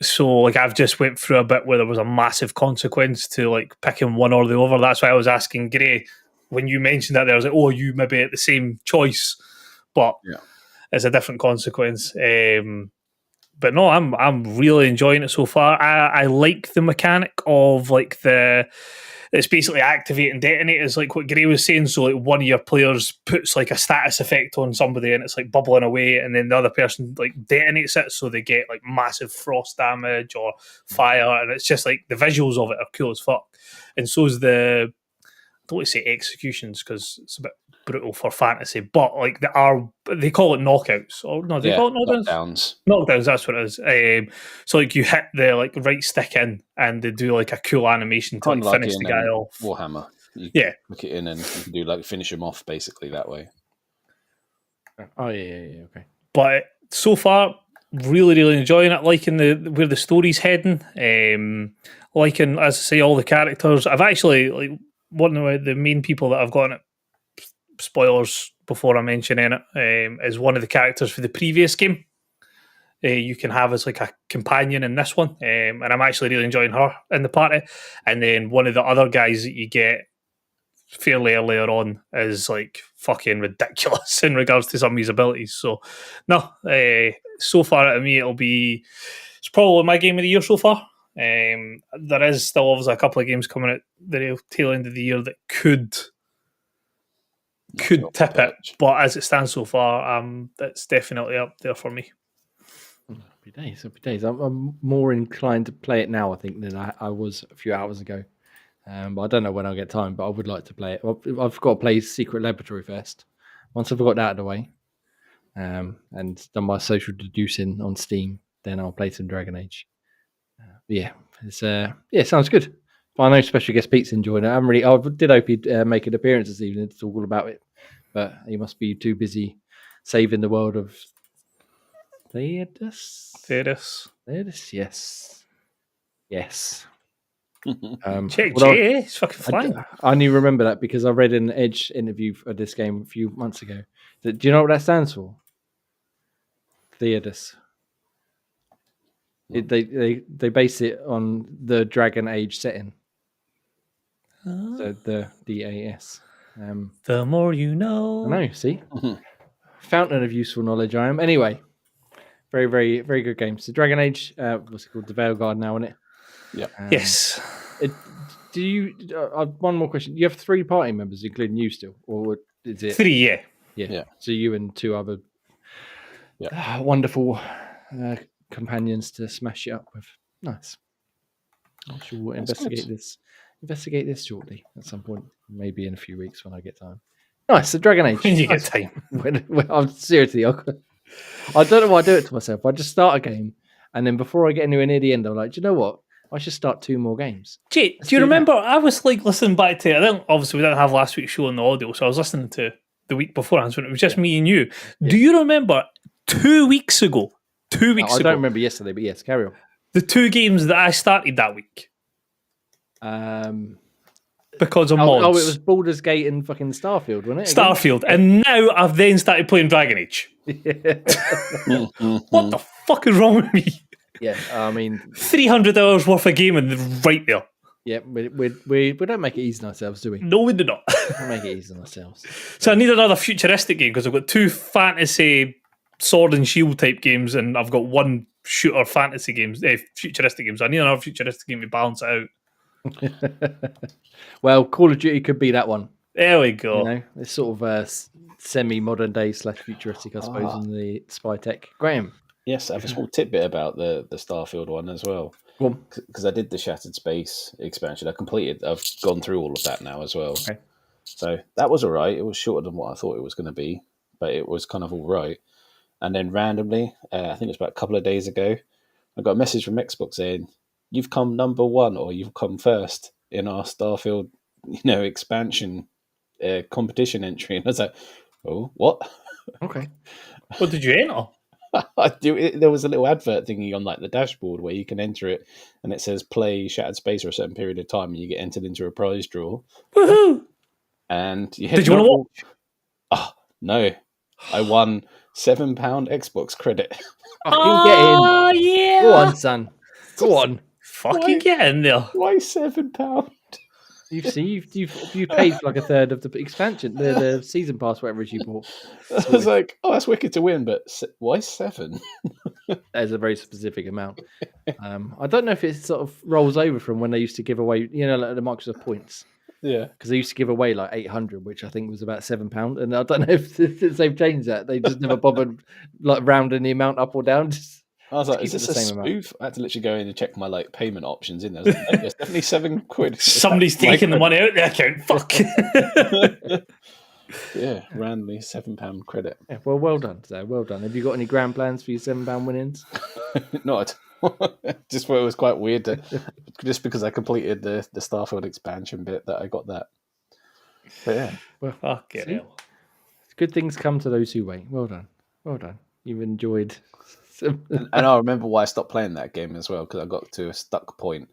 So like I've just went through a bit where there was a massive consequence to like picking one or the other. That's why I was asking Gray when you mentioned that. There I was like, oh, you maybe at the same choice, but Yeah. it's a different consequence. But no, I'm really enjoying it so far. I like the mechanic of like it's basically activate and detonate, is like what Gray was saying. So like one of your players puts like a status effect on somebody and it's like bubbling away, and then the other person like detonates it so they get like massive frost damage or fire, and it's just like the visuals of it are cool as fuck. And so is I don't want to say executions because it's a bit brutal for fantasy, but like they call it knockouts, or no, they call it knockdowns. Knockdowns, that's what it is. So like you hit the like right stick in, and they do like a cool animation to Kind like of like finish in the guy off. Warhammer. You Yeah. click it in and you can do like finish them off basically that way. Oh yeah, okay. But so far, really, really enjoying it. Liking where the story's heading. Liking, as I say, all the characters. I've actually like one of the main people that I've got in it. Spoilers before I mention it, is one of the characters for the previous game. You can have as like a companion in this one, and I'm actually really enjoying her in the party. And then one of the other guys that you get fairly earlier on is like fucking ridiculous in regards to some of his abilities. So no, so far to me it's probably my game of the year so far. There is still obviously a couple of games coming at the tail end of the year that could tip it, but as it stands so far, it's definitely up there for me. Happy days. I'm more inclined to play it now, I think, than I was a few hours ago. But I don't know when I'll get time, but I would like to play it. I've got to play Secret Laboratory first. Once I've got that out of the way, and done my social deducing on Steam, then I'll play some Dragon Age. It sounds good. But I know special guest Pete's enjoying it. I did hope he'd make an appearance this evening to talk all about it, but he must be too busy saving the world of Theodus. Yes. Check Jay, it's fucking flying. I only remember that because I read an Edge interview of this game a few months ago. Do you know what that stands for? Theodus. They base it on the Dragon Age setting. So the DAS. The more you know. I know. See, fountain of useful knowledge. I am. Anyway, very, very, very good game. So Dragon Age. What's it called? The Veilguard now, isn't it? Yeah. Yes. Do you? One more question. You have 3 party members, including you still, or is it 3? Yeah. So you and 2 other wonderful companions to smash it up with. Nice. I shall investigate this shortly at some point, maybe in a few weeks when I get time. Nice. The Dragon Age. When you get time. I'm seriously. I don't know why I do it to myself. I just start a game, and then before I get anywhere near the end, I'm like, do you know what? I should start 2 more games. Jay, do you remember? I was like listening back to it. Obviously, we didn't have last week's show on the audio, so I was listening to the week beforehand when it was just me and you. Yeah. Do you remember 2 weeks ago? 2 weeks ago. I don't remember yesterday, but yes, carry on. The 2 games that I started that week. Because of mods. Oh, it was Baldur's Gate and fucking Starfield, wasn't it? Starfield. And now I've then started playing Dragon Age. What the fuck is wrong with me? Yeah, I mean... 300 hours worth of gaming right there. Yeah, we don't make it easy on ourselves, do we? No, we do not. We don't make it easy on ourselves. So I need another futuristic game because I've got 2 fantasy sword and shield type games, and I've got 1 shooter fantasy games, futuristic games. I need another futuristic game to balance it out. Well, Call of Duty could be that one. There we go. You know, it's sort of semi-modern day / futuristic, I suppose, in the spy tech. Graham. Yes, I have a small tidbit about the Starfield one as well. Because I did the Shattered Space expansion. I've gone through all of that now as well. Okay. So that was all right. It was shorter than what I thought it was going to be, but it was kind of all right. And then randomly, I think it was about a couple of days ago, I got a message from Xbox saying, "You've come number 1 or you've come first in our Starfield, expansion competition entry." And I was like, "Oh, what?" Okay. What did you enter? I do. There was a little advert thingy on like the dashboard where you can enter it, and it says play Shattered Space for a certain period of time, and you get entered into a prize draw. Woohoo! And Did you want to watch? Oh no, I won £7 Xbox credit. Oh yeah! Go on, son. Go on. Fucking get in there. Why £7? You've paid for like a third of the expansion, the season pass, whatever it is you bought. I was like, oh, that's wicked to win, but why 7? That is a very specific amount. I don't know if it sort of rolls over from when they used to give away, like the Microsoft points. Yeah, because they used to give away like 800, which I think was about £7. And I don't know if they've changed that. They just never bothered like rounding the amount up or down. I was like, is this a spoof? I had to literally go in and check my like payment options in there. I was like, no, it's definitely £7. Somebody's taking the money out of the account. Fuck. Yeah, randomly £7 credit. Yeah, well done, Zay. Well done. Have you got any grand plans for your £7 winnings? Not just thought it was quite weird just because I completed the Starfield expansion bit that I got that. But yeah, well, fuck it. Good things come to those who wait. Well done. Well done. You've enjoyed. And I remember why I stopped playing that game as well, because I got to a stuck point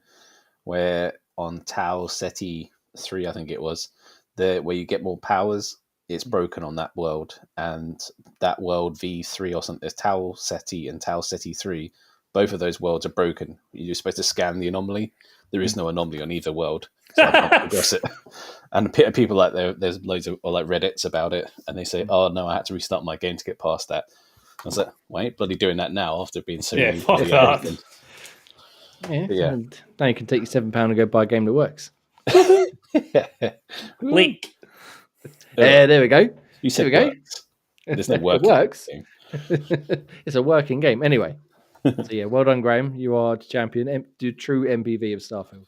where on Tau Ceti 3, I think it was, where you get more powers, it's broken on that world, and that world V3 or something, there's Tau Ceti and Tau Ceti 3. Both of those worlds are broken. You're supposed to scan the anomaly. There is no anomaly on either world, so I can't progress it. And people like there's loads of like Reddits about it, and they say, "Oh no, I had to restart my game to get past that." I was like, "Wait, bloody doing that now after being so many." Fuck that. Yeah. Now you can take your £7 and go buy a game that works. Leak. Yeah, there we go. You said there we works. There's no it work. works. It's a working game. Anyway. So yeah, well done, Graham. You are the champion, the true MPV of Starfield.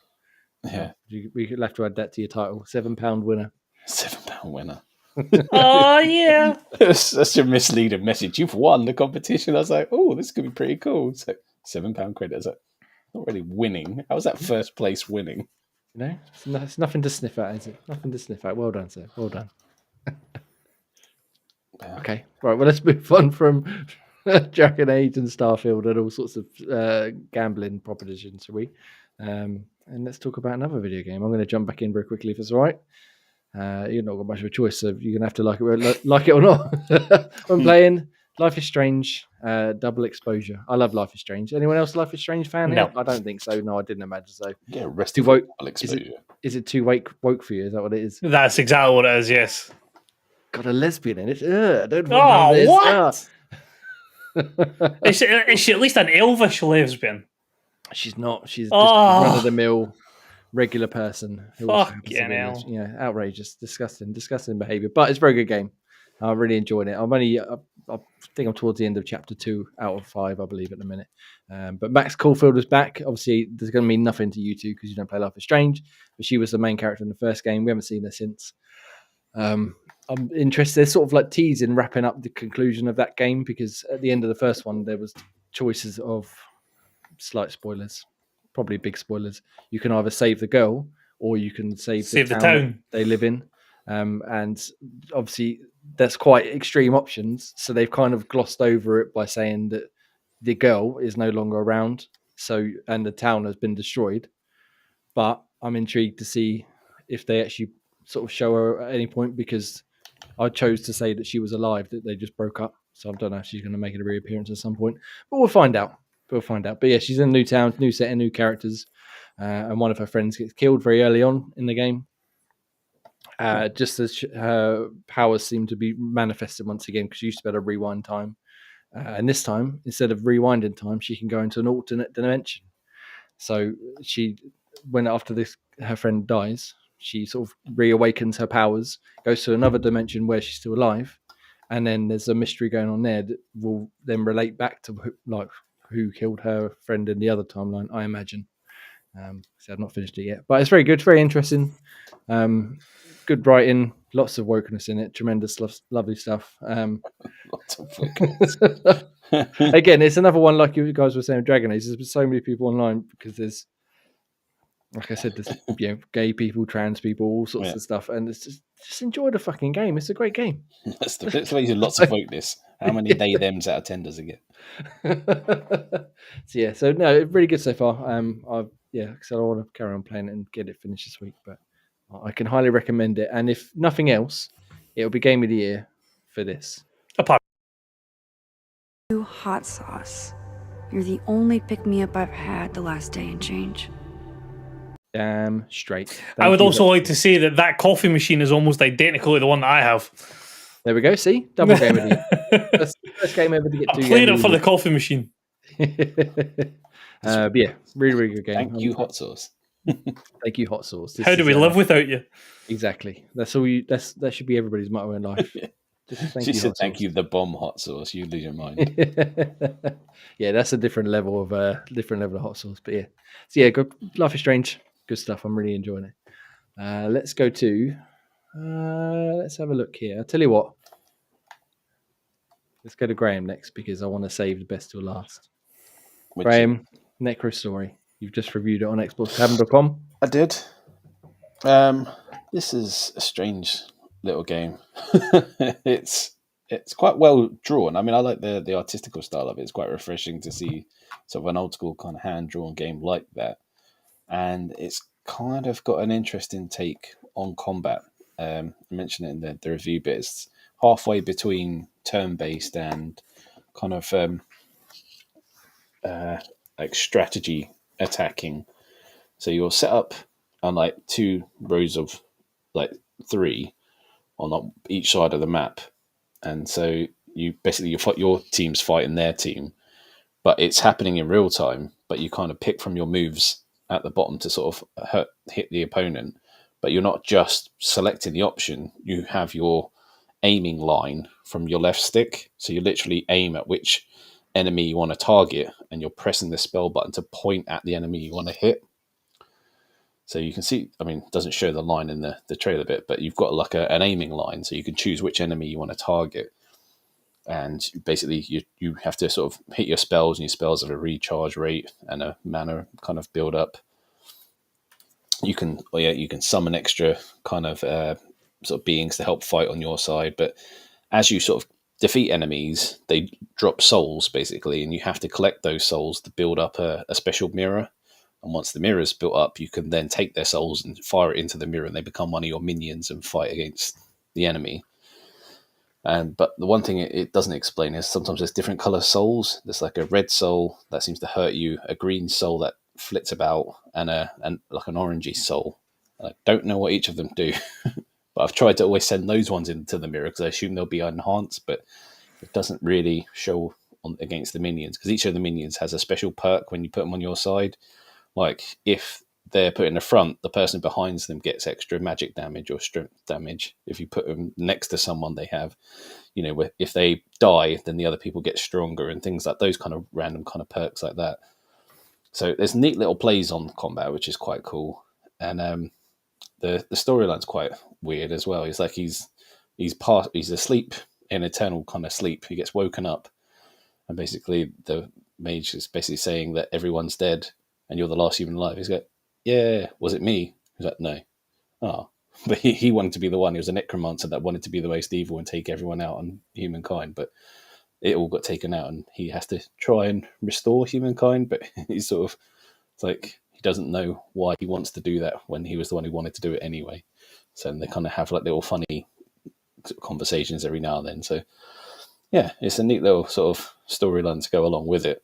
Yeah, we could have to add that to your title. £7 winner. £7 winner. Oh yeah, That's such a misleading message. You've won the competition. I was like, oh, this could be pretty cool. It's like £7 credit. I was like, not really winning. How was that first place winning? It's nothing to sniff at, is it? Nothing to sniff at. Well done, sir. Well done. Okay, right. Well, let's move on from Dragon Age and Starfield and all sorts of gambling propositions, shall we? And let's talk about another video game. I'm going to jump back in very quickly if it's all right. You've not got much of a choice, so you're going to have to like it or not. I'm playing Life is Strange, double exposure. I love Life is Strange. Anyone else Life is Strange fan? No. I don't think so. No, I didn't imagine so. Yeah, rest Too of woke. double exposure. Is it too woke for you? Is that what it is? that's exactly what it is. Yes. Got a lesbian in it. I don't want this. What? Is she at least an elvish lesbian? She's not. She's just a run-of-the-mill regular person. Fucking hell. Yeah, outrageous, disgusting behaviour. But it's a very good game. I'm really enjoying it. I think I'm towards the end of chapter 2 out of 5, I believe, at the minute. But Max Caulfield is back. Obviously, there's going to mean nothing to you two because you don't play Life is Strange. But she was the main character in the first game. We haven't seen her since. I'm interested. They're sort of like teasing, wrapping up the conclusion of that game because at the end of the first one, there was choices of slight spoilers, probably big spoilers. You can either save the girl or you can save the town they live in. And obviously, that's quite extreme options. So they've kind of glossed over it by saying that the girl is no longer around. And the town has been destroyed. But I'm intrigued to see if they actually sort of show her at any point because I chose to say that she was alive, that they just broke up. So I don't know if she's going to make a reappearance at some point. But we'll find out. But yeah, she's in a new town, new setting, new characters. And one of her friends gets killed very early on in the game. Just as her powers seem to be manifested once again because she used to be able to rewind time. And this time, instead of rewinding time, she can go into an alternate dimension. So after her friend dies, she sort of reawakens her powers, goes to another dimension where she's still alive, and then there's a mystery going on there that will then relate back to who killed her friend in the other timeline, I imagine. So I've not finished it yet, but it's very good, very interesting. Good writing, lots of wokeness in it, tremendous, lovely stuff. Lots of wokeness. Again, it's another one like you guys were saying, Dragon Age. There's been so many people online because there's like I said, there's gay people, trans people, all sorts of stuff, and it's just enjoy the fucking game. It's a great game. That's the reason lots of wokeness. How many they thems out of 10 does it get? So no, really good so far. Because I want to carry on playing it and get it finished this week, but I can highly recommend it. And if nothing else, it'll be game of the year for this. Apart. Hot sauce. You're the only pick-me-up I've had the last day and change. Damn straight. I would also like to say that coffee machine is almost identical to the one that I have. There we go. See, double game of the year. That's the first game ever to get. I played it for the coffee machine. But yeah, really, really good game. Thank you, hot sauce. Thank you, hot sauce. How do we live without you? Exactly. That's all. That should be everybody's motto in life. She said, "Thank you, the bomb hot sauce." You lose your mind. Yeah, that's a different level of hot sauce. But yeah, so yeah, good. Life is Strange, good stuff. I'm really enjoying it. Let's go to. Let's have a look here. I'll tell you what. Let's go to Graham next because I want to save the best till last. Graham, Necro Story. You've just reviewed it on Xbox.com. I did. This is a strange little game. It's quite well drawn. I mean, I like the artistical style of it. It's quite refreshing to see sort of an old school kind of hand drawn game like that, and it's kind of got an interesting take on combat. I mentioned it in the review bit. It's halfway between turn based and kind of like strategy attacking. So you're set up on like 2 rows of like 3 on each side of the map, and so you fight your team's fighting their team, but it's happening in real time. But you kind of pick from your moves at the bottom to sort of hit the opponent, but you're not just selecting the option. You have your aiming line from your left stick, so you literally aim at which enemy you want to target, and you're pressing the spell button to point at the enemy you want to hit. So you can see, I mean, it doesn't show the line in the trailer bit, but you've got like an aiming line, so you can choose which enemy you want to target. And basically you have to sort of hit your spells, and your spells have a recharge rate and a mana kind of build up. You can summon extra kind of sort of beings to help fight on your side, but as you sort of defeat enemies, they drop souls basically, and you have to collect those souls to build up a special mirror. And once the mirror is built up, you can then take their souls and fire it into the mirror, and they become one of your minions and fight against the enemy. But the one thing it doesn't explain is sometimes there's different color souls. There's like a red soul that seems to hurt you, a green soul that flits about, and like an orangey soul. And I don't know what each of them do, but I've tried to always send those ones into the mirror because I assume they'll be enhanced, but it doesn't really show against the minions, because each of the minions has a special perk when you put them on your side. Like if they're put in the front, the person behind them gets extra magic damage or strength damage. If you put them next to someone, they have, if they die, then the other people get stronger and things like those kind of random kind of perks like that. So there's neat little plays on combat, which is quite cool. And the storyline's quite weird as well. It's like he's asleep in eternal kind of sleep. He gets woken up, and basically the mage is basically saying that everyone's dead and you're the last human alive. He's like, yeah, was it me? He's like, no. Oh, but he wanted to be the one. He was a necromancer that wanted to be the most evil and take everyone out on humankind, but it all got taken out, and he has to try and restore humankind, but he's sort of, it's like, he doesn't know why he wants to do that when he was the one who wanted to do it anyway. So they kind of have like little funny conversations every now and then. So yeah, it's a neat little sort of storyline to go along with it.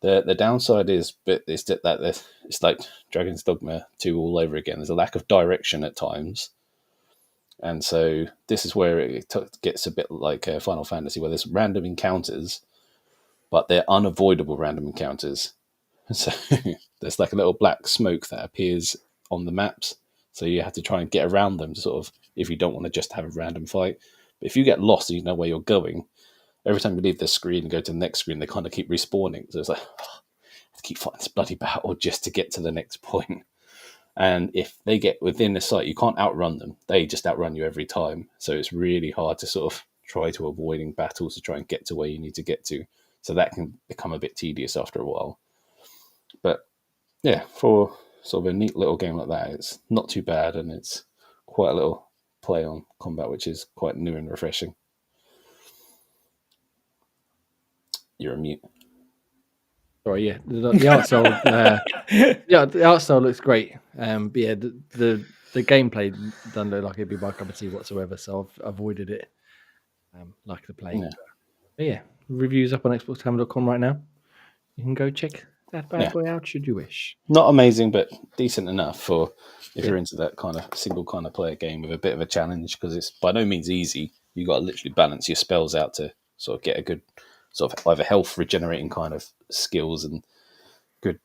The downside is, but it's that it's like Dragon's Dogma 2 all over again. There's a lack of direction at times, and so this is where it gets a bit like Final Fantasy, where there's random encounters, but they're unavoidable random encounters. So there's like a little black smoke that appears on the maps, so you have to try and get around them to sort of, if you don't want to just have a random fight. But if you get lost and you know where you're going, every time you leave the screen and go to the next screen, they kind of keep respawning. So it's like, I have to keep fighting this bloody battle just to get to the next point. And if they get within the site, you can't outrun them. They just outrun you every time. So it's really hard to sort of try to avoiding battles to try and get to where you need to get to. So that can become a bit tedious after a while. But yeah, for sort of a neat little game like that, it's not too bad, and it's quite a little play on combat, which is quite new and refreshing. You're a mute. Sorry, yeah, the art style, the art style looks great. But yeah, the gameplay doesn't look like it'd be my cup of tea whatsoever, so I've avoided it. Like the play. Yeah. But yeah, reviews up on xboxtavern.com right now. You can go check that bad boy out should you wish. Not amazing, but decent enough for if you're into that kind of single kind of player game with a bit of a challenge, because it's by no means easy. You got to literally balance your spells out to sort of get a good sort of either health regenerating kind of skills and good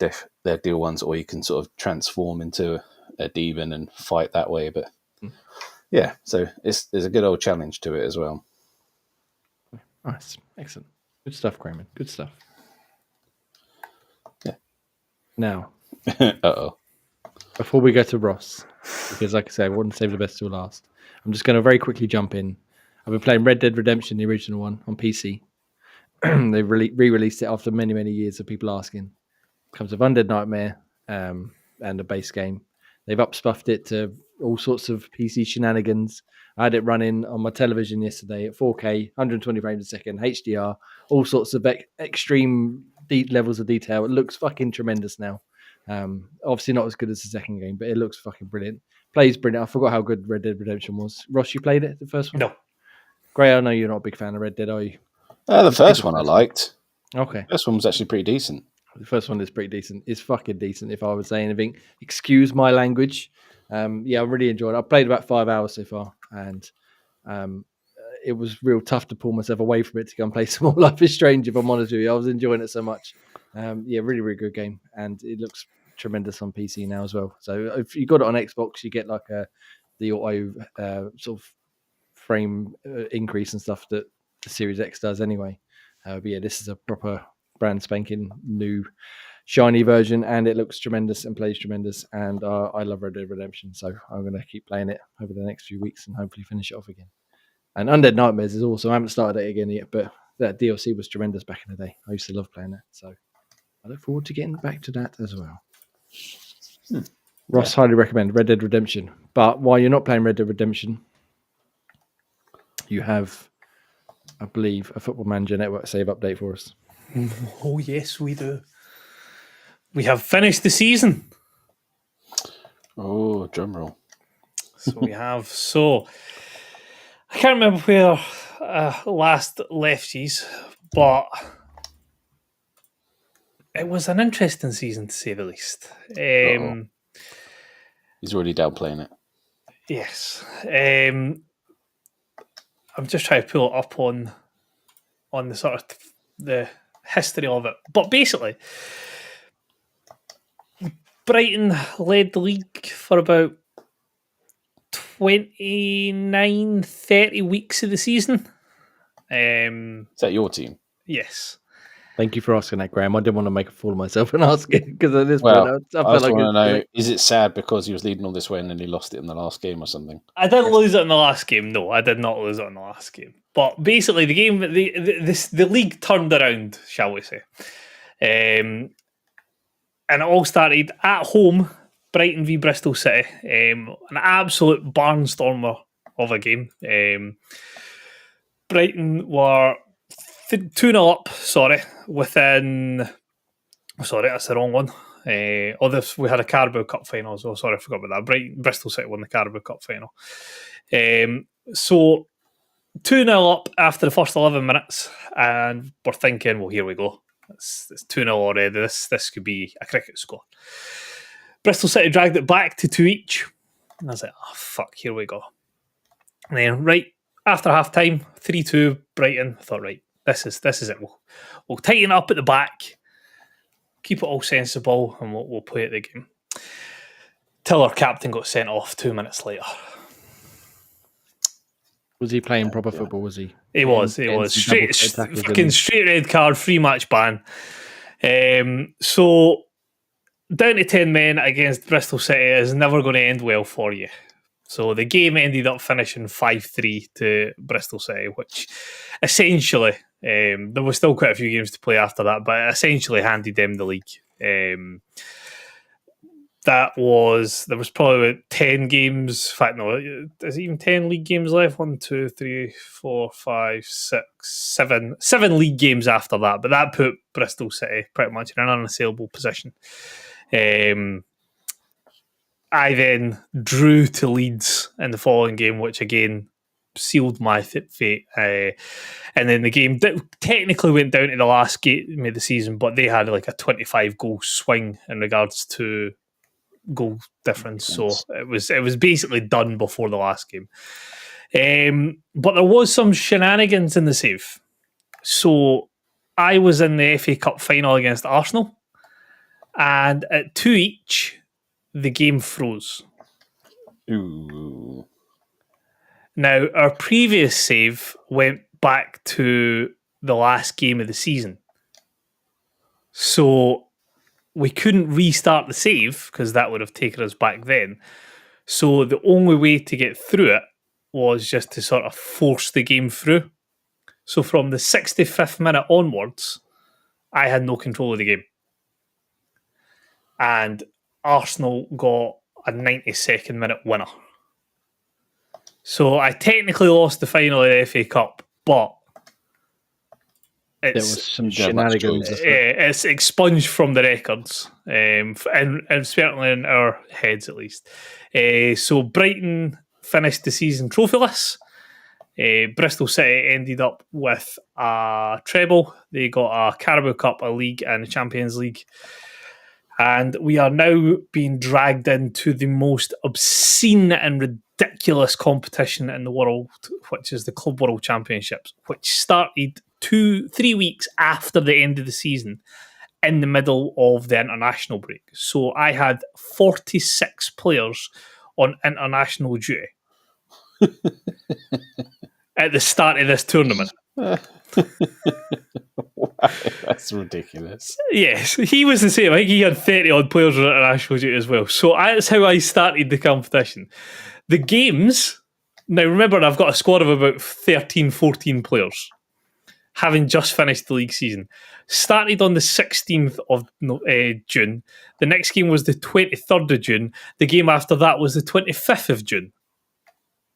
deal ones, or you can sort of transform into a demon and fight that way. But yeah, so there's a good old challenge to it as well. Nice, excellent, good stuff, Grayman. Good stuff. Yeah. Now, uh-oh. Before we go to Ross, because like I said, I want to save the best till last. I'm just going to very quickly jump in. I've been playing Red Dead Redemption, the original one, on PC. They've re-released it after many, many years of people asking. It comes with Undead Nightmare and a base game. They've upspuffed it to all sorts of PC shenanigans. I had it running on my television yesterday at 4K, 120 frames a second, HDR, all sorts of extreme levels of detail. It looks fucking tremendous now. Obviously not as good as the second game, but it looks fucking brilliant. Plays brilliant. I forgot how good Red Dead Redemption was. Ross, you played it, the first one? No. Gray, I know you're not a big fan of Red Dead, are you? The first one I liked. Okay. The first one was actually pretty decent. The first one is pretty decent. It's fucking decent, if I would say anything. Excuse my language. Yeah, I really enjoyed it. I played about 5 hours so far, and it was real tough to pull myself away from it to go and play some more Life is Strange, if I'm honest with you. I was enjoying it so much. Yeah, really, really good game, and it looks tremendous on PC now as well. So if you got it on Xbox, you get like the auto sort of frame increase and stuff that the Series X does anyway. But yeah, this is a proper brand spanking new shiny version, and it looks tremendous and plays tremendous, and I love Red Dead Redemption, so I'm going to keep playing it over the next few weeks and hopefully finish it off again. And Undead Nightmares is awesome. I haven't started it again yet, but that DLC was tremendous back in the day. I used to love playing it, so I look forward to getting back to that as well. Ross, highly recommend Red Dead Redemption. But while you're not playing Red Dead Redemption, you have, I believe, a Football Manager Network save update for us. Oh, yes, we do. We have finished the season. Oh, drum roll. So we have. So I can't remember where last left yous, but it was an interesting season to say the least. He's already downplaying it. Yes. I'm just trying to pull it up on the sort of the history of it. But basically, Brighton led the league for about 29, 30 weeks of the season. Is that your team? Yes. Thank you for asking that, Graham. I didn't want to make a fool of myself and ask it, because at this Well, point, I I felt just like want to know, is it sad because he was leading all this way and then he lost it in the last game or something? I didn't lose it in the last game. No, I did not lose it in the last game. But basically, the game, the league turned around, shall we say. And it all started at home, Brighton v Bristol City. An absolute barnstormer of a game. Brighton were 2-0 up, within... Sorry, that's the wrong one. We had a Carabao Cup final, so sorry, I forgot about that. Bristol City won the Carabao Cup final. So 2-0 up after the first 11 minutes, and we're thinking, well, here we go. It's 2-0 already. This could be a cricket score. Bristol City dragged it back to 2 each. And I was like, oh, fuck, here we go. And then, right after half time, 3-2 Brighton. I thought, right, this is it. We'll tighten up at the back, keep it all sensible, and we'll play at the game. Till our captain got sent off 2 minutes later. Was he playing proper football, was he? He was. Straight red card, free match ban. So down to 10 men against Bristol City is never going to end well for you. So the game ended up finishing 5-3 to Bristol City, which essentially, there was still quite a few games to play after that, but essentially handed them the league. there was probably about 10 games. In fact, no, is it even 10 league games left? 1, 2, 3, 4, 5, 6, 7. 7 league games after that, but that put Bristol City pretty much in an unassailable position. I then drew to Leeds in the following game, which again sealed my fate. And then the game technically went down to the last game of the season, but they had like a 25 goal swing in regards to goal difference. So it was basically done before the last game. But there was some shenanigans in the save. So I was in the FA Cup final against Arsenal, and at 2 each, the game froze. Ooh. Now, our previous save went back to the last game of the season. So we couldn't restart the save because that would have taken us back then. So the only way to get through it was just to sort of force the game through. So from the 65th minute onwards, I had no control of the game. And Arsenal got a 92nd minute winner. So I technically lost the final of the FA Cup, but There was some shenanigans. it's expunged from the records, and certainly in our heads at least. So Brighton finished the season trophyless. Bristol City ended up with a treble. They got a Carabao Cup, a league, and a Champions League. And we are now being dragged into the most obscene and ridiculous competition in the world, which is the Club World Championships, which started 3 weeks after the end of the season in the middle of the international break. So I had 46 players on international duty at the start of this tournament. Wow, that's ridiculous. Yes, he was the same. I think he had 30 odd players on international duty as well. So that's how I started the competition. The games, now remember, I've got a squad of about 13, 14 players, having just finished the league season. Started on the 16th of June. The next game was the 23rd of June. The game after that was the 25th of June.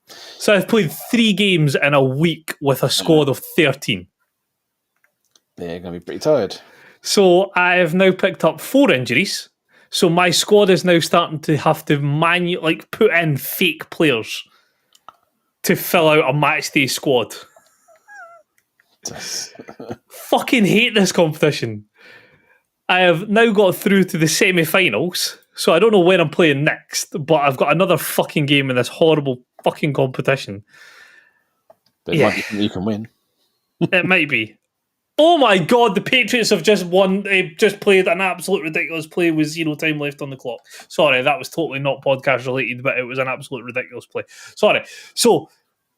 So I've played 3 games in a week with a squad of 13. They're going to be pretty tired. So I have now picked up 4 injuries. So my squad is now starting to have to manually put in fake players to fill out a matchday squad. Fucking hate this competition. I have now got through to the semi-finals, so I don't know when I'm playing next, but I've got another fucking game in this horrible fucking competition. But it might be something you can win. It might be. Oh my god, the Patriots have just won. They just played an absolute ridiculous play with 0 time left on the clock. Sorry, that was totally not podcast related, but it was an absolute ridiculous play. Sorry. So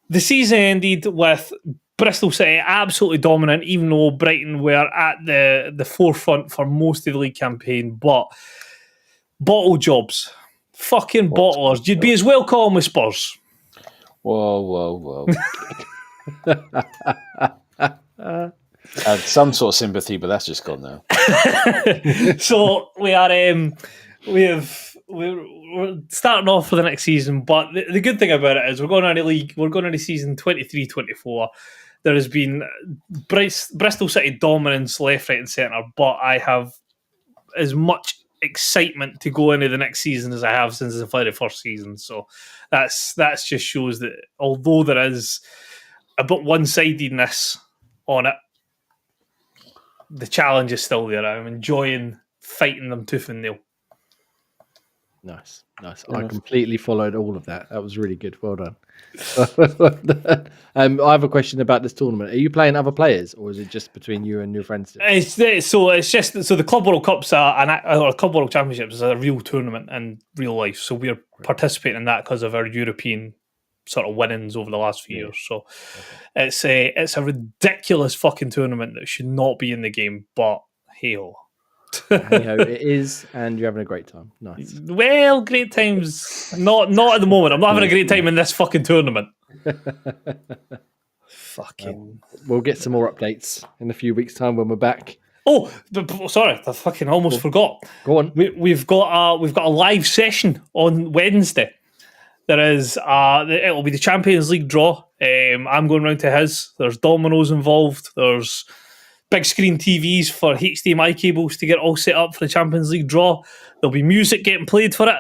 the season ended with Bristol City absolutely dominant, even though Brighton were at the forefront for most of the league campaign. But bottle jobs. Fucking bottlers. You'd be as well call them with Spurs. Whoa. I had some sort of sympathy, but that's just gone now. So we're starting off for the next season, but the good thing about it is we're going into season 23-24. There has been Bristol City dominance left, right and centre, but I have as much excitement to go into the next season as I have since the very first season. So that's just shows that although there is a bit one-sidedness on it, the challenge is still there. I'm enjoying fighting them tooth and nail. Nice. I completely followed all of that. That was really good. Well done. I have a question about this tournament. Are you playing other players, or is it just between you and your friends? It's the Club World Cups or Club World Championships is a real tournament in real life. So we're participating in that because of our European sort of winnings over the last few years. So it's a ridiculous fucking tournament that should not be in the game, but hey-ho. Hey-ho, it is, and you're having a great time. Nice. Well, great times. Not at the moment. I'm not having a great time in this fucking tournament. We'll get some more updates in a few weeks' time when we're back. Sorry, I fucking almost forgot. Go on. We've got a live session on Wednesday. There is it'll be the Champions League draw. I'm going round to his. There's dominoes involved. There's big screen TVs for HDMI cables to get all set up for the Champions League draw. There'll be music getting played for it.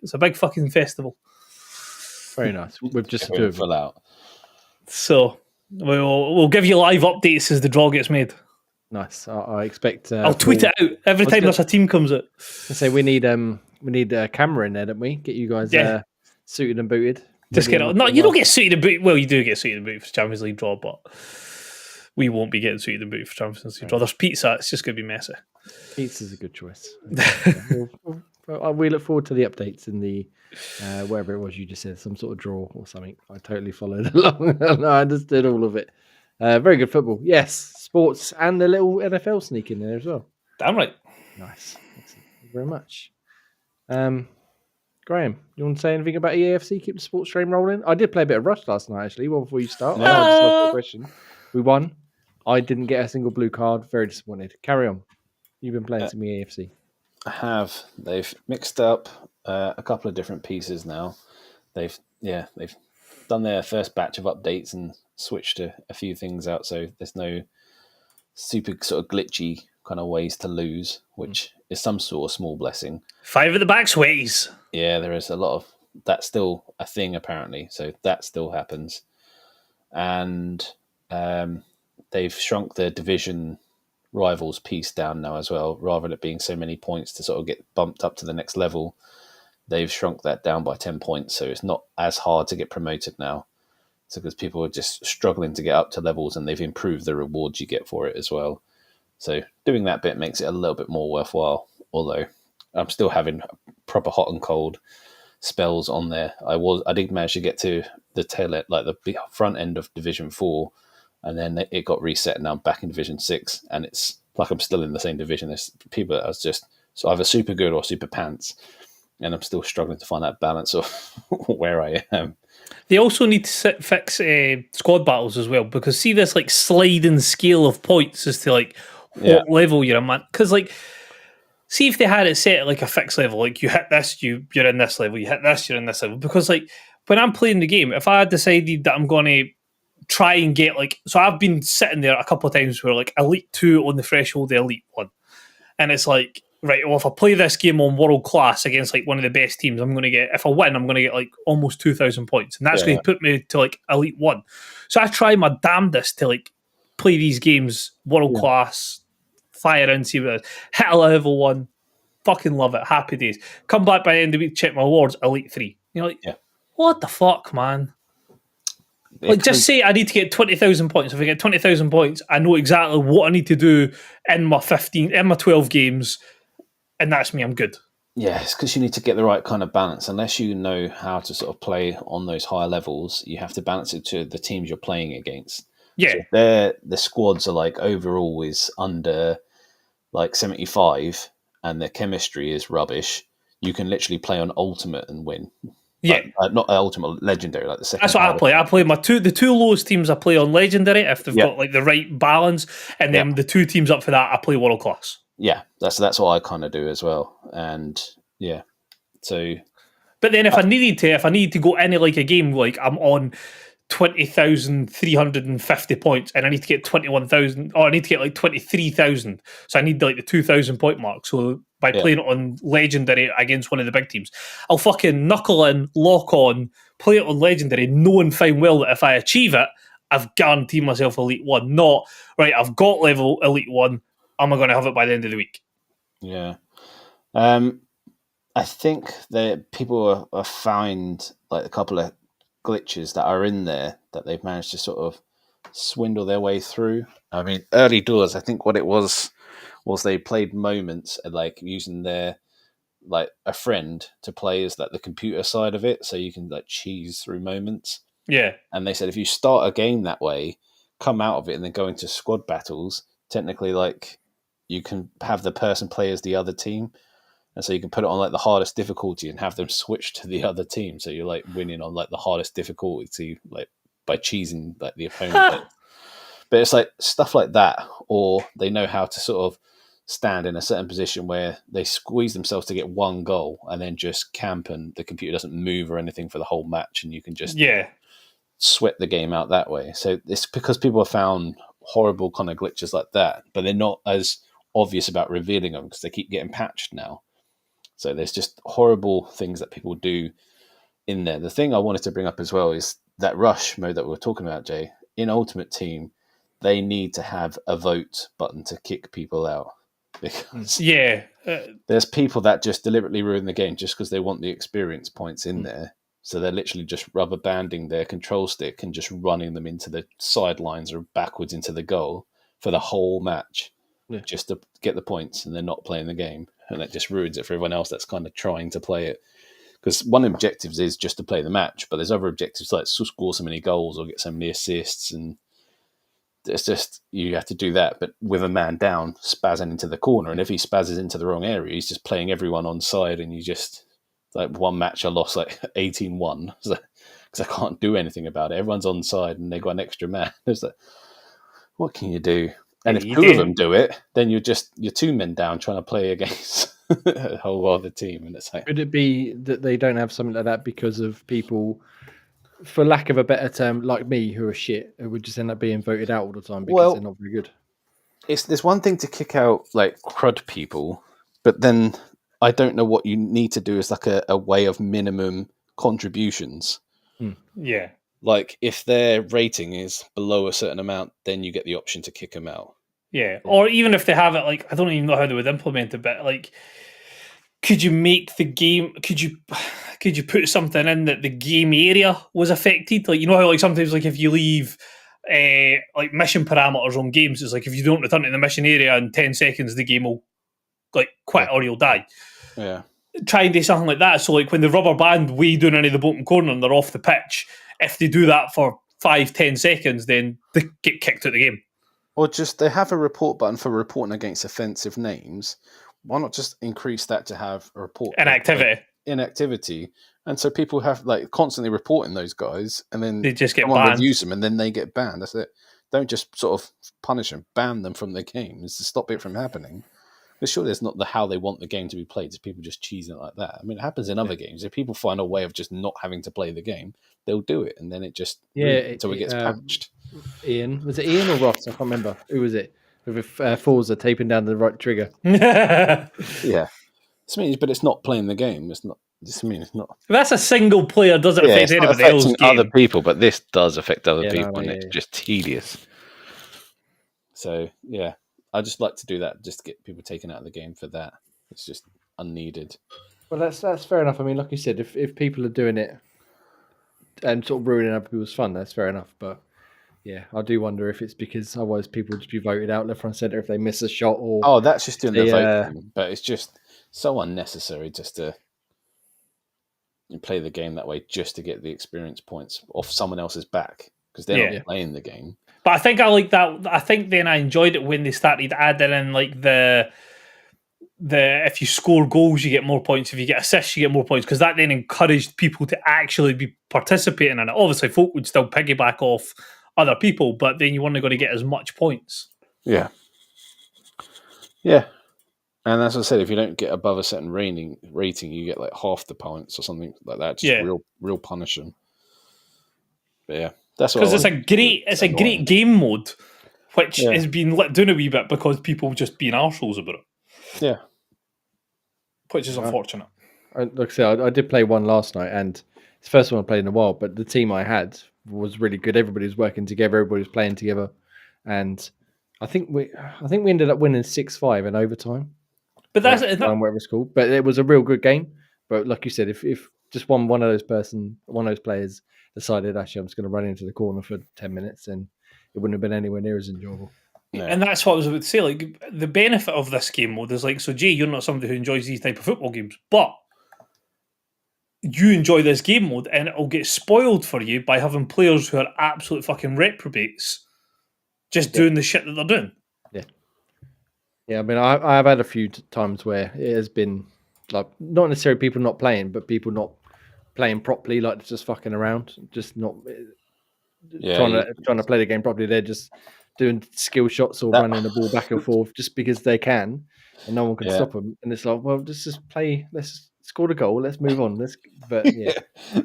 It's a big fucking festival. Very nice. With just the two of you. Full out. So we'll give you live updates as the draw gets made. Nice. I expect. I'll tweet it out every time there's a team comes out. Say we need a camera in there, don't we? Get you guys suited and booted. Just get it. No, you don't get suited and booted. Well, you do get suited and booted for Champions League draw, but we won't be getting suited and booted for Champions League draw. There's pizza. It's just going to be messy. Pizza's a good choice. We look forward to the updates in the wherever it was you just said, some sort of draw or something. I totally followed along. I understood all of it. Very good football. Yes, sports and a little NFL sneak in there as well. Damn right. Nice. Excellent. Thank you very much. Graham, you want to say anything about EAFC? Keep the sports stream rolling. I did play a bit of Rush last night, actually. Well, before you start, I just asked a question. We won. I didn't get a single blue card. Very disappointed. Carry on. You've been playing some EAFC. I have. They've mixed up a couple of different pieces now. They've done their first batch of updates and switched a few things out, so there's no super sort of glitchy kind of ways to lose, which is some sort of small blessing. 5 at the back ways. Yeah, there is a lot of that's still a thing apparently, so that still happens. And they've shrunk the division rivals piece down now as well. Rather than it being so many points to sort of get bumped up to the next level, they've shrunk that down by 10 points, so it's not as hard to get promoted now. So because people are just struggling to get up to levels, and they've improved the rewards you get for it as well. So doing that bit makes it a little bit more worthwhile, although I'm still having proper hot and cold spells on there. I did manage to get to the tail end, like the front end of Division 4, and then it got reset, and now I'm back in Division 6, and it's like I'm still in the same division. There's people that are just so either super good or super pants, and I'm still struggling to find that balance of where I am. They also need to fix squad battles as well, because see this like sliding scale of points as to like what level you're in, man. Because like, see if they had it set at like a fixed level, like you hit this, you're in this level, you hit this, you're in this level. Because like when I'm playing the game, if I had decided that I'm going to try and get like, so I've been sitting there a couple of times where like Elite 2 on the threshold of Elite 1, and it's like, right, well, if I play this game on world class against like one of the best teams, I'm going to get, if I win, I'm going to get like almost 2,000 points. And that's going to put me to like Elite 1. So I try my damnedest to like play these games world class, fire in, see what it is. Hit a level 1, fucking love it, happy days. Come back by the end of the week, check my awards, Elite 3. You're like, what the fuck, man? Like, just say I need to get 20,000 points. If I get 20,000 points, I know exactly what I need to do in my 12 games, and that's me, I'm good. Yeah, it's because you need to get the right kind of balance. Unless you know how to sort of play on those higher levels, you have to balance it to the teams you're playing against. Yeah. So the squads are like overall is under like 75 and the chemistry is rubbish. You can literally play on Ultimate and win. Yeah. Not Ultimate, Legendary, like the second. That's what I play. I play the two lowest teams I play on Legendary if they've got like the right balance, and then the two teams up for that I play World Class. Yeah, that's what I kind of do as well. And so. But then if I need to go into like a game, like I'm on 20,350 points and I need to get 21,000, or I need to get like 23,000. So I need like the 2,000 point mark. So by playing it on Legendary against one of the big teams, I'll fucking knuckle in, lock on, play it on Legendary, knowing fine well that if I achieve it, I've guaranteed myself Elite 1. Not, right, I've got level Elite 1, am I going to have it by the end of the week? Yeah. I think that people have found like a couple of glitches that are in there that they've managed to sort of swindle their way through. I mean, early doors, I think what it was they played moments like using their like a friend to play as like the computer side of it, so you can like cheese through moments. Yeah. And they said if you start a game that way, come out of it and then go into squad battles, technically like you can have the person play as the other team. And so you can put it on like the hardest difficulty and have them switch to the other team. So you're like winning on like the hardest difficulty, like by cheesing like the opponent. But it's like stuff like that, or they know how to sort of stand in a certain position where they squeeze themselves to get one goal and then just camp and the computer doesn't move or anything for the whole match and you can just sweat the game out that way. So it's because people have found horrible kind of glitches like that, but they're not as obvious about revealing them because they keep getting patched now. So there's just horrible things that people do in there. The thing I wanted to bring up as well is that rush mode that we were talking about, Jay. In Ultimate Team, they need to have a vote button to kick people out. Because there's people that just deliberately ruin the game just because they want the experience points in there. So they're literally just rubber banding their control stick and just running them into the sidelines or backwards into the goal for the whole match just to get the points, and they're not playing the game. And it just ruins it for everyone else that's kind of trying to play it. Because one of the objectives is just to play the match, but there's other objectives like score so many goals or get so many assists, and it's just you have to do that, but with a man down, spazzing into the corner. And if he spazzes into the wrong area, he's just playing everyone on side, and you just like one match I lost like 18-1 because I can't do anything about it. Everyone's on side, and they got an extra man. It's like, what can you do? And if two of them do it, then you're two men down trying to play against a whole other team. And it's like, could it be that they don't have something like that because of people, for lack of a better term, like me, who are shit, who would just end up being voted out all the time because they're not very good? There's one thing to kick out like crud people, but then I don't know what you need to do as like a way of minimum contributions. Yeah. Like if their rating is below a certain amount, then you get the option to kick them out. Yeah. Or even if they have it, like, I don't even know how they would implement it, but like, could you make the game, could you put something in that the game area was affected? Like, you know how like sometimes like if you leave like mission parameters on games, it's like if you don't return to the mission area in 10 seconds, the game will like quit or you'll die. Yeah. Try and do something like that. So like when the rubber band way down into the bottom corner and they're off the pitch, if they do that for 5-10 seconds, then they get kicked out of the game. Or just they have a report button for reporting against offensive names. Why not just increase that to have a report inactivity? And so people have like constantly reporting those guys, and then they just get someone banned. reviews them, and then they get banned. That's it. Don't just sort of punish them, ban them from the games to stop it from happening. But sure, there's not how they want the game to be played. It's people just cheesing it like that. I mean, it happens in other games. If people find a way of just not having to play the game, they'll do it, and then it just until it gets patched. Was it Ian or Ross? I can't remember. Who was it? With Forza taping down the right trigger. Yeah, but it's not playing the game. It's not. It's not. That's a single player. Doesn't affect anybody else. Other people, but this does affect other people, and it's just tedious. So yeah. I just like to do that, just to get people taken out of the game for that. It's just unneeded. Well, that's fair enough. I mean, like you said, if people are doing it and sort of ruining other people's fun, that's fair enough. But yeah, I do wonder if it's because otherwise people would just be voted out left, right, and centre if they miss a shot or that's just doing the voting. But it's just so unnecessary just to play the game that way, just to get the experience points off someone else's back because they're not playing the game. But I think I like that. I think then I enjoyed it when they started adding in like the if you score goals, you get more points. If you get assists, you get more points, because that then encouraged people to actually be participating in it. Obviously, folk would still piggyback off other people, but then you weren't going to get as much points. Yeah. Yeah. And as I said, if you don't get above a certain rating, you get like half the points or something like that. Just real punishing. But yeah. Because it's a great game mode, which has been let down a wee bit because people just being arseholes about it. Yeah, which is unfortunate. Like I said, I did play one last night, and it's the first one I played in a while. But the team I had was really good. Everybody was working together. Everybody was playing together, and I think we ended up winning 6-5 in overtime. But that's whatever it's called. But it was a real good game. But like you said, if just one of those players decided, actually, I'm just going to run into the corner for 10 minutes, and it wouldn't have been anywhere near as enjoyable. Yeah. And that's what I was about to say. Like, the benefit of this game mode is like, so Jay, you're not somebody who enjoys these type of football games, but you enjoy this game mode, and it'll get spoiled for you by having players who are absolute fucking reprobates just doing the shit that they're doing. Yeah. I mean, I've had a few times where it has been like not necessarily people not playing, but people not playing properly, like just fucking around, just not trying to play the game properly. They're just doing skill shots or running the ball back and forth just because they can, and no one can stop them. And it's like, well, just play. Let's score the goal. Let's move on. But yeah,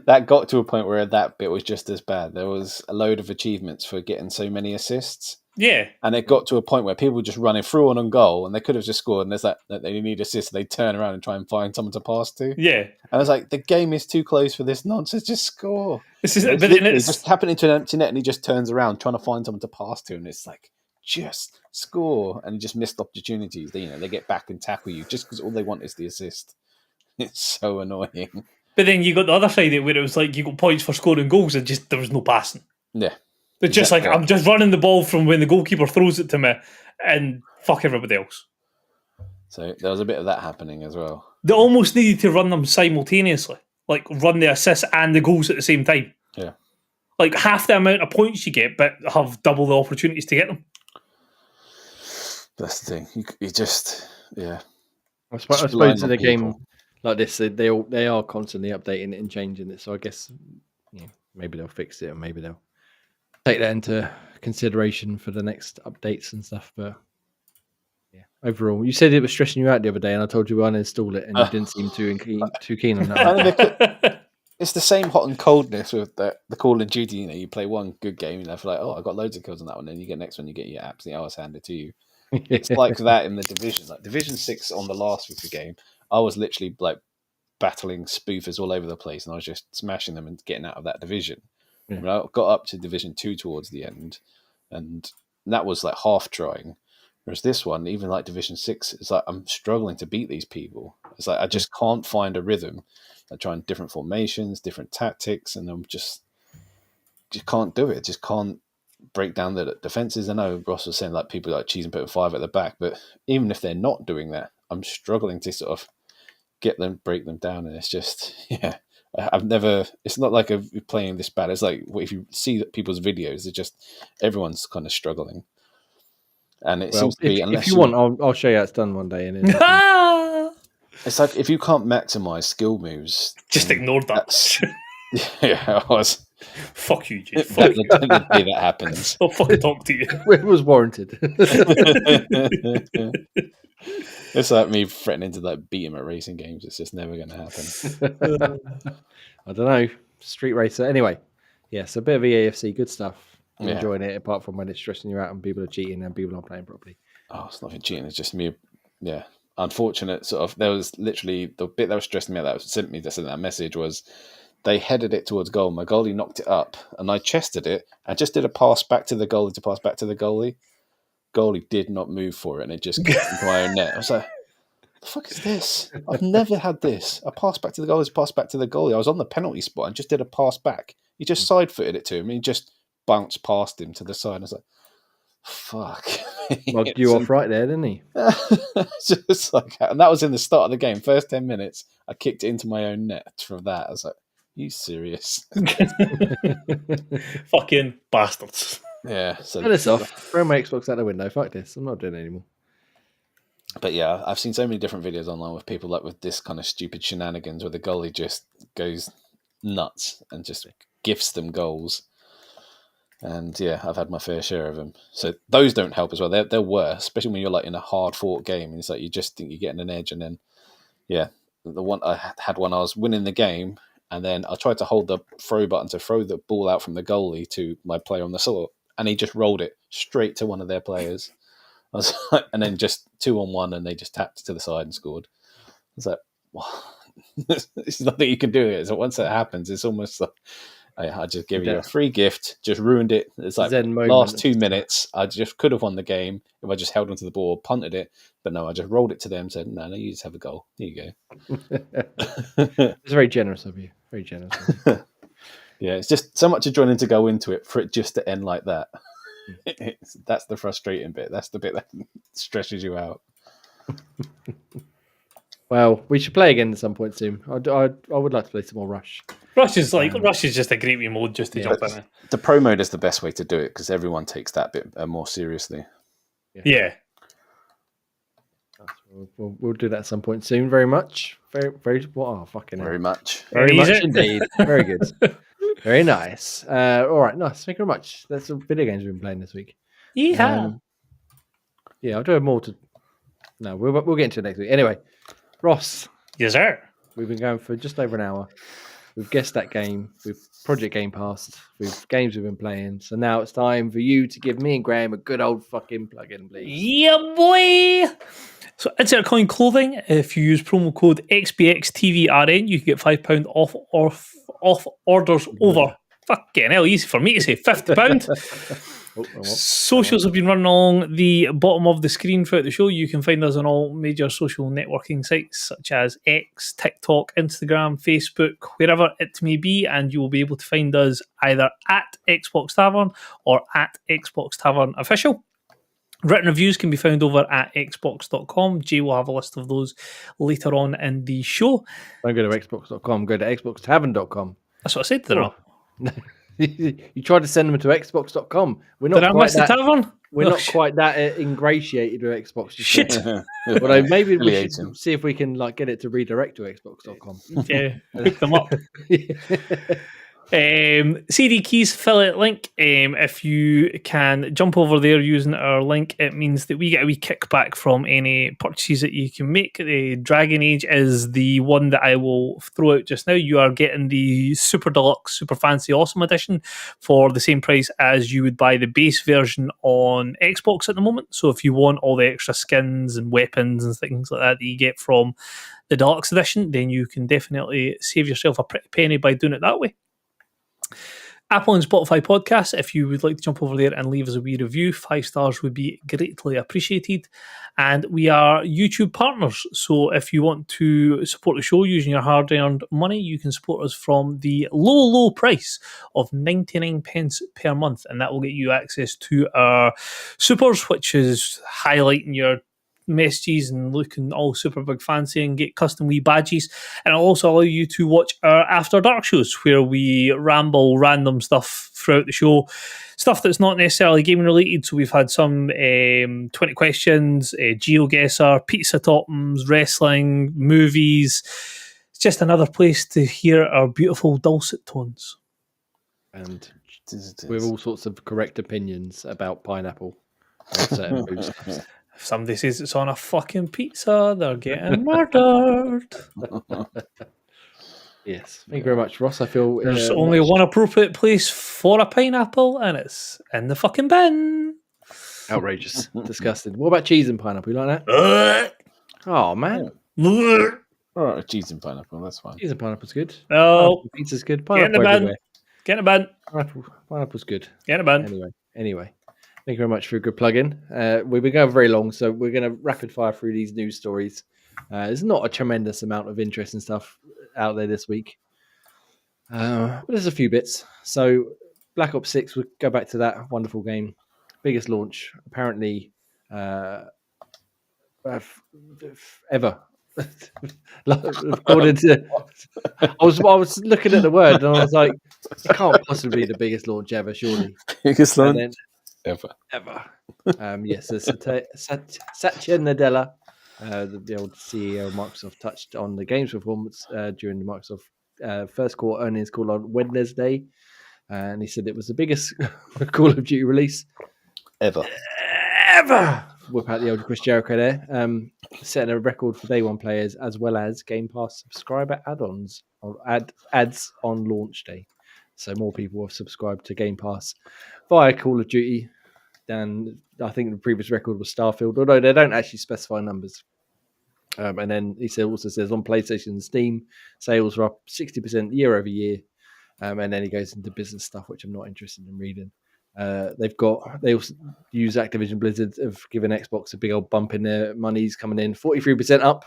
that got to a point where that bit was just as bad. There was a load of achievements for getting so many assists. Yeah. And it got to a point where people were just running through on goal, and they could have just scored. And there's that they need assists. They turn around and try and find someone to pass to. Yeah. And I was like, the game is too close for this nonsense. Just score. This is it's just happening into an empty net, and he just turns around trying to find someone to pass to, and it's like, just score. And he just missed opportunities. They get back and tackle you just because all they want is the assist. It's so annoying. But then you got the other side of it where it was like you got points for scoring goals and just there was no passing. Yeah. It's just like, I'm just running the ball from when the goalkeeper throws it to me and fuck everybody else. So there was a bit of that happening as well. They almost needed to run them simultaneously. Like run the assists and the goals at the same time. Yeah. Like half the amount of points you get, but have double the opportunities to get them. That's the thing. You just, yeah. I suppose in a game like this, they are constantly updating it and changing it. So I guess maybe they'll fix it, or maybe they'll take that into consideration for the next updates and stuff. But yeah, overall, you said it was stressing you out the other day, and I told you to uninstall it, and you didn't seem too keen on that. It's the same hot and coldness with the Call of Duty. You play one good game, for like, I got loads of kills on that one, and you get next one, you get your absolute arse handed to you. It's like that in the Division. Like Division 6 on the last week of the game, I was literally like battling spoofers all over the place, and I was just smashing them and getting out of that division. Yeah. I mean, I got up to Division 2 towards the end, and that was like half trying. Whereas this one, even like Division 6, it's like I'm struggling to beat these people. It's like I just can't find a rhythm. I'm trying different formations, different tactics, and I'm just can't do it. Just can't break down the defenses. I know Ross was saying like people like cheese and putting 5 at the back, but even if they're not doing that, I'm struggling to sort of break them down, and it's just it's not like playing this bad. It's like if you see people's videos, it's just everyone's kind of struggling, and it seems to be. If you want, I'll show you how it's done one day. And it's like if you can't maximize skill moves, just ignore that. Yeah, I was. Fuck you, Jay. The day that happens, I'll fucking talk to you. It was warranted. It's like me threatening to like beat him at racing games. It's just never going to happen. I don't know. Street Racer. Anyway, yes, a bit of EAFC. Good stuff. I'm enjoying it, apart from when it's stressing you out and people are cheating and people aren't playing properly. Oh, it's nothing cheating. It's just me. Yeah. Unfortunate sort of. There was literally the bit that was stressing me out that sent me that message was they headed it towards goal. My goalie knocked it up and I chested it. I just did a pass back to the goalie to pass back to the goalie. Goalie did not move for it, and it just got into my own net. I was like, the fuck is this? I've never had this. I passed back to the goalie, pass back to the goalie. I was on the penalty spot and just did a pass back. He just side-footed it to him, and he just bounced past him to the side. I was like, fuck. Logged you off right there, didn't he? Just like, and that was in the start of the game. First 10 minutes, I kicked it into my own net from that. I was like, you serious? Fucking bastards. Yeah. So turn this off. Throw my Xbox out the window. Fuck this. I'm not doing it anymore. But yeah, I've seen so many different videos online with people like with this kind of stupid shenanigans where the goalie just goes nuts and just gifts them goals. And yeah, I've had my fair share of them. So those don't help as well. They're worse, especially when you're like in a hard fought game and it's like you just think you're getting an edge. And then, yeah, the one I had when I was winning the game, and then I tried to hold the throw button to throw the ball out from the goalie to my player on the slot, and he just rolled it straight to one of their players. I was like, and then just 2-on-1, and they just tapped to the side and scored. I was like, well, there's nothing you can do. So once that happens, it's almost like I just give you a free gift, just ruined it. It's like last 2 minutes, I just could have won the game if I just held onto the ball, punted it, but no, I just rolled it to them, said, no, you just have a goal. Here you go. It's very generous of you. Very generous of you. Yeah, it's just so much adrenaline to go into it for it just to end like that. That's the frustrating bit. That's the bit that stresses you out. Well, we should play again at some point soon. I would like to play some more Rush. Rush is just a great wee mode just to jump in. The pro mode is the best way to do it because everyone takes that bit more seriously. Yeah. We'll do that at some point soon. Very much. Very fucking very much. Very much indeed. Very good. Very nice. All right, nice. Thank you very much. That's the video games we've been playing this week. Yeah. Yeah, I'll do more to. No, we'll get into it next week. Anyway, Ross, Yes, sir. we've been going for just over an hour. We've guessed that game. We've Project Game Pass. We've games we've been playing. So now it's time for you to give me and Graham a good old fucking plug-in, please. Yeah, boy. So Insert Coin Clothing, if you use promo code XBXTVRN, you can get £5 off orders over. Fucking hell, easy for me to say. £50. Socials have been running along the bottom of the screen throughout the show. You can find us on all major social networking sites such as X, TikTok, Instagram, Facebook, wherever it may be, and you will be able to find us either at Xbox Tavern or at Xbox Tavern Official. Written reviews can be found over at xbox.com. Jay will have a list of those later on in the show. Don't go to xbox.com, go to xboxtavern.com. That's what I said, didn't I? You tried to send them to xbox.com. We're Did not I quite miss the that. tavern? We're not quite that ingratiated with Xbox. Shit. Although maybe we Affiliate should him. see if we can get it to redirect to xbox.com. Yeah, pick them up. CD Keys affiliate link. If you can jump over there using our link, it means that we get a wee kickback from any purchases that you can make. The Dragon Age is the one that I will throw out just now. You are getting the super deluxe, super fancy, awesome edition for the same price as you would buy the base version on Xbox at the moment. So if you want all the extra skins and weapons and things like that you get from the deluxe edition, then you can definitely save yourself a pretty penny by doing it that way. Apple and Spotify podcasts, if you would like to jump over there and leave us a wee review, 5 stars would be greatly appreciated. And we are YouTube partners, so if you want to support the show using your hard-earned money, you can support us from the low price of 99 pence per month, and that will get you access to our supers, which is highlighting your messages and looking all super big fancy and get custom wee badges, and it'll also allow you to watch our After Dark shows where we ramble random stuff throughout the show, stuff that's not necessarily gaming related. So we've had some 20 questions, GeoGuessr, pizza toppings, wrestling, movies. It's just another place to hear our beautiful dulcet tones And with all sorts of correct opinions about pineapple on certain foods. If somebody says it's on a fucking pizza, they're getting murdered. Yes. Thank you very much, Ross. I feel There's only one appropriate place for a pineapple, and it's in the fucking bin. outrageous. Disgusting. What about cheese and pineapple? You like that? Oh, man. All right, cheese and pineapple. That's fine. Cheese and pineapple's good. No, Pizza's good. get in the Pineapple bin. everywhere. Get in the bin. Pineapple's good. Get in the bin. Anyway. Thank you very much for a good plug-in. We've been going very long, so we're going to rapid fire through these news stories. There's not a tremendous amount of interesting stuff out there this week, but there's a few bits. So Black Ops 6, we'll go back to that wonderful game. Biggest launch, apparently, ever. According to, I was looking at the word and I was like, it can't possibly be the biggest launch ever, surely. Biggest And launch then, ever. Yes, so Satya Nadella, the old CEO of Microsoft, touched on the game's performance during the Microsoft first quarter earnings call on Wednesday, and he said it was the biggest Call of Duty release Ever. Whip out the old Chris Jericho there, setting a record for day one players as well as Game Pass subscriber add-ons or ads on launch day. So more people have subscribed to Game Pass via Call of Duty than I think the previous record was Starfield, although they don't actually specify numbers. And then he also says on PlayStation and Steam, sales are up 60% year over year. And then he goes into business stuff, which I'm not interested in reading. They also use Activision Blizzard have given Xbox a big old bump in their money's coming in 43% up.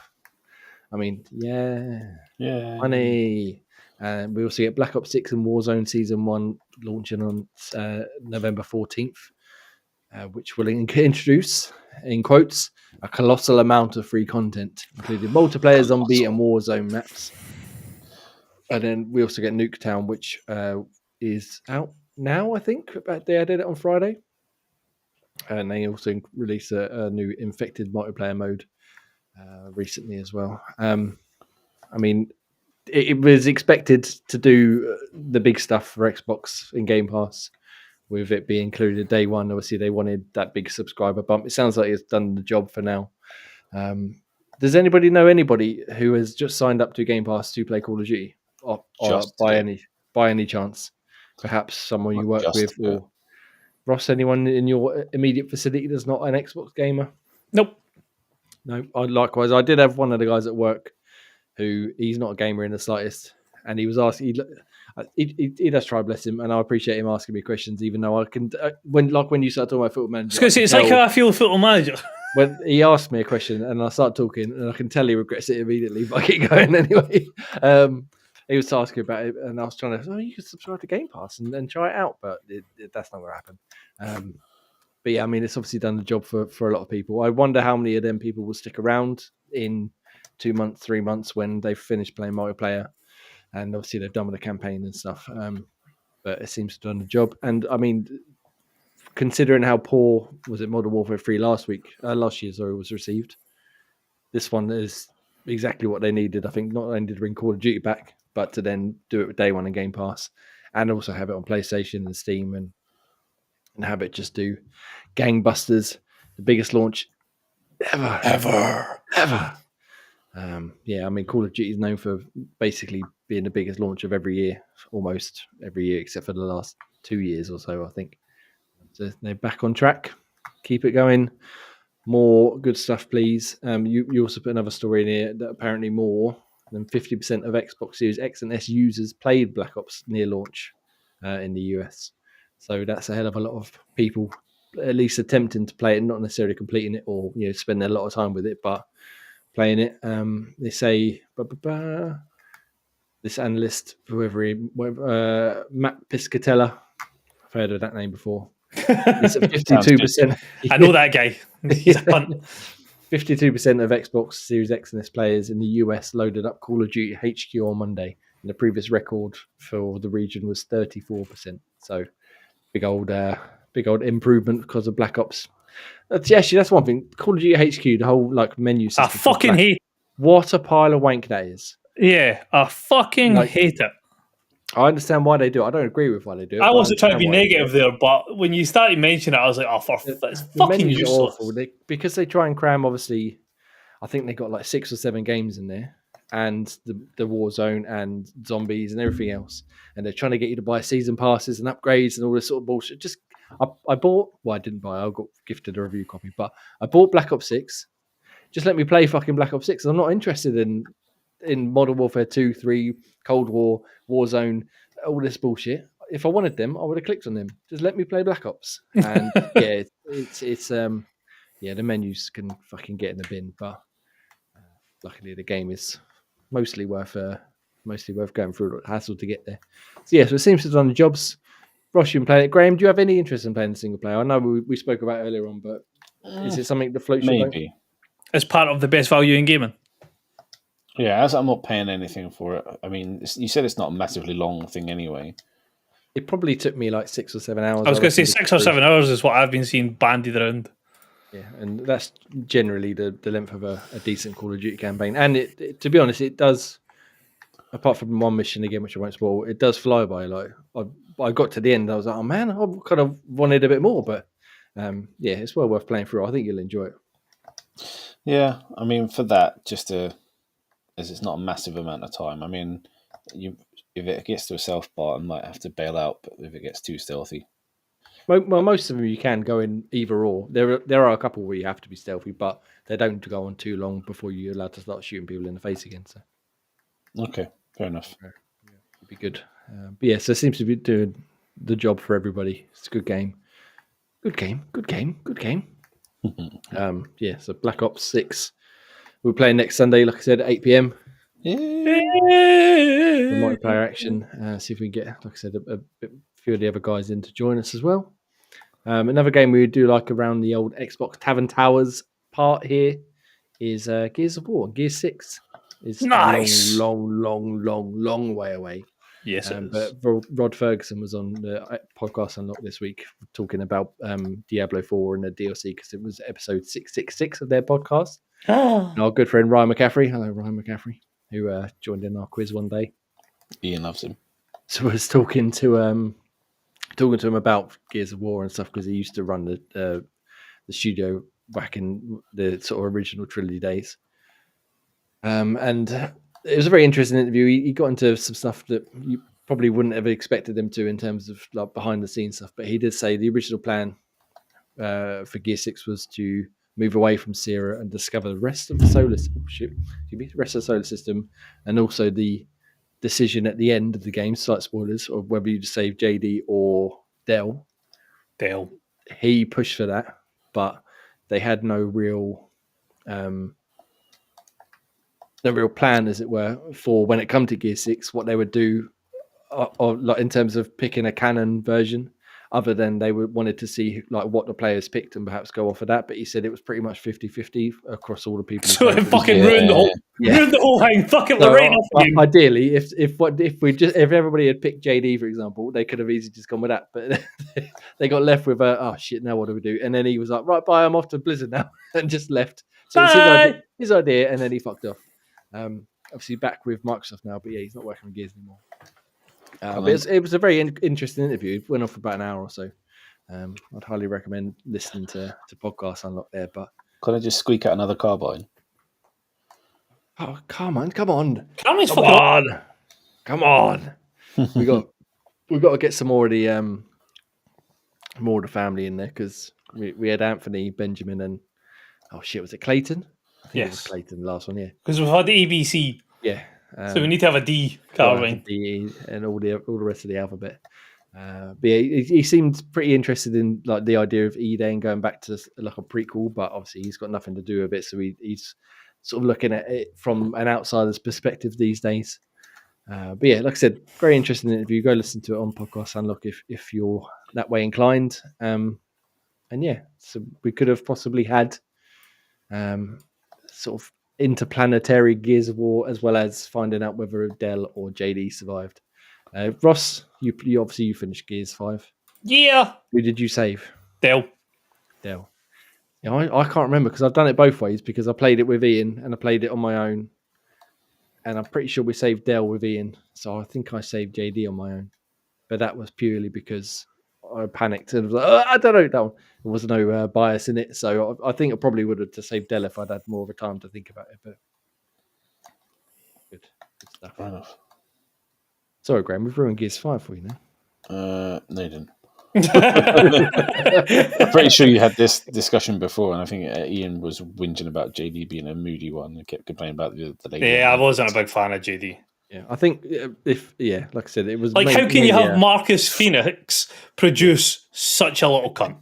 I mean, yeah, money. And we also get Black Ops 6 and Warzone Season 1 launching on November 14th, which will introduce, in quotes, a colossal amount of free content, including multiplayer, zombie, and Warzone maps. And then we also get Nuketown, which is out now, I think. They added it on Friday. And they also released a new infected multiplayer mode recently as well. I mean, it was expected to do the big stuff for Xbox in Game Pass with it being included day one. Obviously, they wanted that big subscriber bump. It sounds like it's done the job for now. Does anybody know anybody who has just signed up to Game Pass to play Call of Duty, or by any chance? Perhaps someone you work with, or Ross, anyone in your immediate vicinity that's not an Xbox gamer? Nope. No. Likewise, I did have one of the guys at work who he's not a gamer in the slightest, and he was asking. He does try, bless him, and I appreciate him asking me questions, even though I can. When you start talking about Football Manager, it's like how I feel Football Manager. When he asked me a question and I start talking, and I can tell he regrets it immediately, but I keep going anyway. He was asking about it, and I was trying to. You could subscribe to Game Pass and try it out, but that's not going to happen. But yeah, I mean, it's obviously done the job for a lot of people. I wonder how many of them people will stick around in 2 months, 3 months when they've finished playing multiplayer, and obviously they've done with the campaign and stuff. But it seems to have done the job. And I mean, considering how poor was it Modern Warfare 3 last year, was received, this one is exactly what they needed. I think not only to bring Call of Duty back, but to then do it with day one in Game Pass, and also have it on PlayStation and Steam, and have it just do gangbusters, the biggest launch ever. Yeah, I mean, Call of Duty is known for basically being the biggest launch of every year, almost every year, except for the last 2 years or so, I think. So they're back on track. Keep it going. More good stuff, please. You also put another story in here that apparently more than 50% of Xbox Series X and S users played Black Ops near launch in the US. So that's a hell of a lot of people at least attempting to play it, not necessarily completing it or spending a lot of time with it, but playing it. They say this analyst, Matt Piscatella, I've heard of that name before. It's at 52%. I know that guy. He's a cunt. 52% of Xbox Series X and S players in the US loaded up Call of Duty HQ on Monday, and the previous record for the region was 34%. So big old improvement because of Black Ops. Actually, that's one thing. Call of Duty HQ, the whole menu system. I fucking hate. What a pile of wank that is. Yeah, I fucking hate it. I understand why they do it. I don't agree with why they do it. I wasn't trying to be negative there, but when you started mentioning it, I was like, it's fucking useless. Awful. Because they try and cram, obviously, I think they got 6 or 7 games in there, and the Warzone and zombies and everything else. And they're trying to get you to buy season passes and upgrades and all this sort of bullshit. I bought, I didn't buy, I got gifted a review copy, but I bought Black Ops 6. Just let me play fucking Black Ops 6. I'm not interested in Modern Warfare 2, 3, Cold War, Warzone, all this bullshit. If I wanted them, I would have clicked on them. Just let me play Black Ops. And yeah, it's the menus can fucking get in the bin, but luckily the game is mostly worth going through the hassle to get there. So yeah, so it seems to have done the jobs. Ross, you can play it. Graham, do you have any interest in playing the single player? I know we spoke about it earlier on, but is it something that floats your boat? Maybe. As part of the best value in gaming. Yeah, as I'm not paying anything for it. I mean, you said it's not a massively long thing anyway. It probably took me 6 or 7 hours. I was going to say 6 or 7 hours is what I've been seeing bandied around. Yeah, and that's generally the length of a decent Call of Duty campaign. And it to be honest, it does, apart from one mission again, which I won't spoil, it does fly by. I got to the end, I was like, oh man, I kind of wanted a bit more, but yeah, it's well worth playing through. I think you'll enjoy it. Yeah, I mean, for that, as it's not a massive amount of time. I mean, if it gets to a stealth bar, I might have to bail out, but if it gets too stealthy. Well, most of them you can go in either or. There are a couple where you have to be stealthy, but they don't go on too long before you're allowed to start shooting people in the face again. So, okay, fair enough. Yeah, it'd be good. But yeah, so it seems to be doing the job for everybody. It's a good game. Good game. Yeah, so Black Ops 6. We're playing next Sunday, like I said, at 8 p.m. Yeah. The multiplayer action. See if we can get, like I said, a few of the other guys in to join us as well. Another game we would do around the old Xbox Tavern Towers part here is Gears of War. Gears 6 is nice. a long way away. Yes, but Rod Ferguson was on the podcast Unlock this week talking about Diablo 4 and the DLC because it was episode 666 of their podcast. And our good friend Ryan McCaffrey, hello Ryan McCaffrey, who joined in our quiz one day. Ian loves him. So I was talking to talking to him about Gears of War and stuff because he used to run the studio back in the sort of original trilogy days. And it was a very interesting interview. He got into some stuff that you probably wouldn't have expected him to in terms of like behind the scenes stuff. But he did say the original plan for Gear 6 was to move away from Sierra and discover the rest of the solar system, and also the decision at the end of the game, slight spoilers, of whether you just save JD or Dell. He pushed for that, but they had no real plan, as it were, for when it come to Gear 6, what they would do or like in terms of picking a canon version, other than they wanted to see like what the players picked and perhaps go off of that. But he said it was pretty much 50-50 across all the people. So it fucking ruined the whole thing. Fucking so, right off the game. Ideally, if everybody had picked JD, for example, they could have easily just gone with that. But they got left with oh shit, now what do we do? And then he was like, right, bye, I'm off to Blizzard now, and just left. So it's his idea, and then he fucked off. Obviously back with Microsoft now, but yeah, he's not working with Gears anymore. But it was a very interesting interview. It went on for about an hour or so. I'd highly recommend listening to Podcast Unlock there. But can I just squeak out another Carbine? Oh, come on! Come on! we got to get some more of the family in there, because we had Anthony, Benjamin, and was it Clayton? I think it was Clayton, the last one, yeah. Because we've had the ABC. Yeah. So we need to have a D Carbine. D and all the rest of the alphabet. But yeah, he seemed pretty interested in like the idea of E-Day and going back to like a prequel, but obviously he's got nothing to do with it, so he's sort of looking at it from an outsider's perspective these days. But yeah, like I said, very interesting interview. Go listen to it on Podcast Unlock if you're that way inclined. And yeah, so we could have possibly had sort of interplanetary Gears of War, as well as finding out whether Dell or JD survived. Ross, you obviously you finished Gears 5. Yeah. Who did you save? Dell. Yeah, I can't remember because I've done it both ways, because I played it with Ian and I played it on my own. And I'm pretty sure we saved Dell with Ian. So I think I saved JD on my own. But that was purely because I panicked and was like, I don't know. There was no bias in it. So I think I probably would have to save Dell if I'd had more of a time to think about it. But good stuff. Fair enough. Sorry, Graham, we've ruined Gears 5 for you now. No, you didn't. I'm pretty sure you had this discussion before, and I think Ian was whinging about JD being a moody one and kept complaining about the lady. Yeah, I wasn't a big fan of JD. Yeah, I think like I said, it was like, how can you have Marcus Phoenix produce such a little cunt?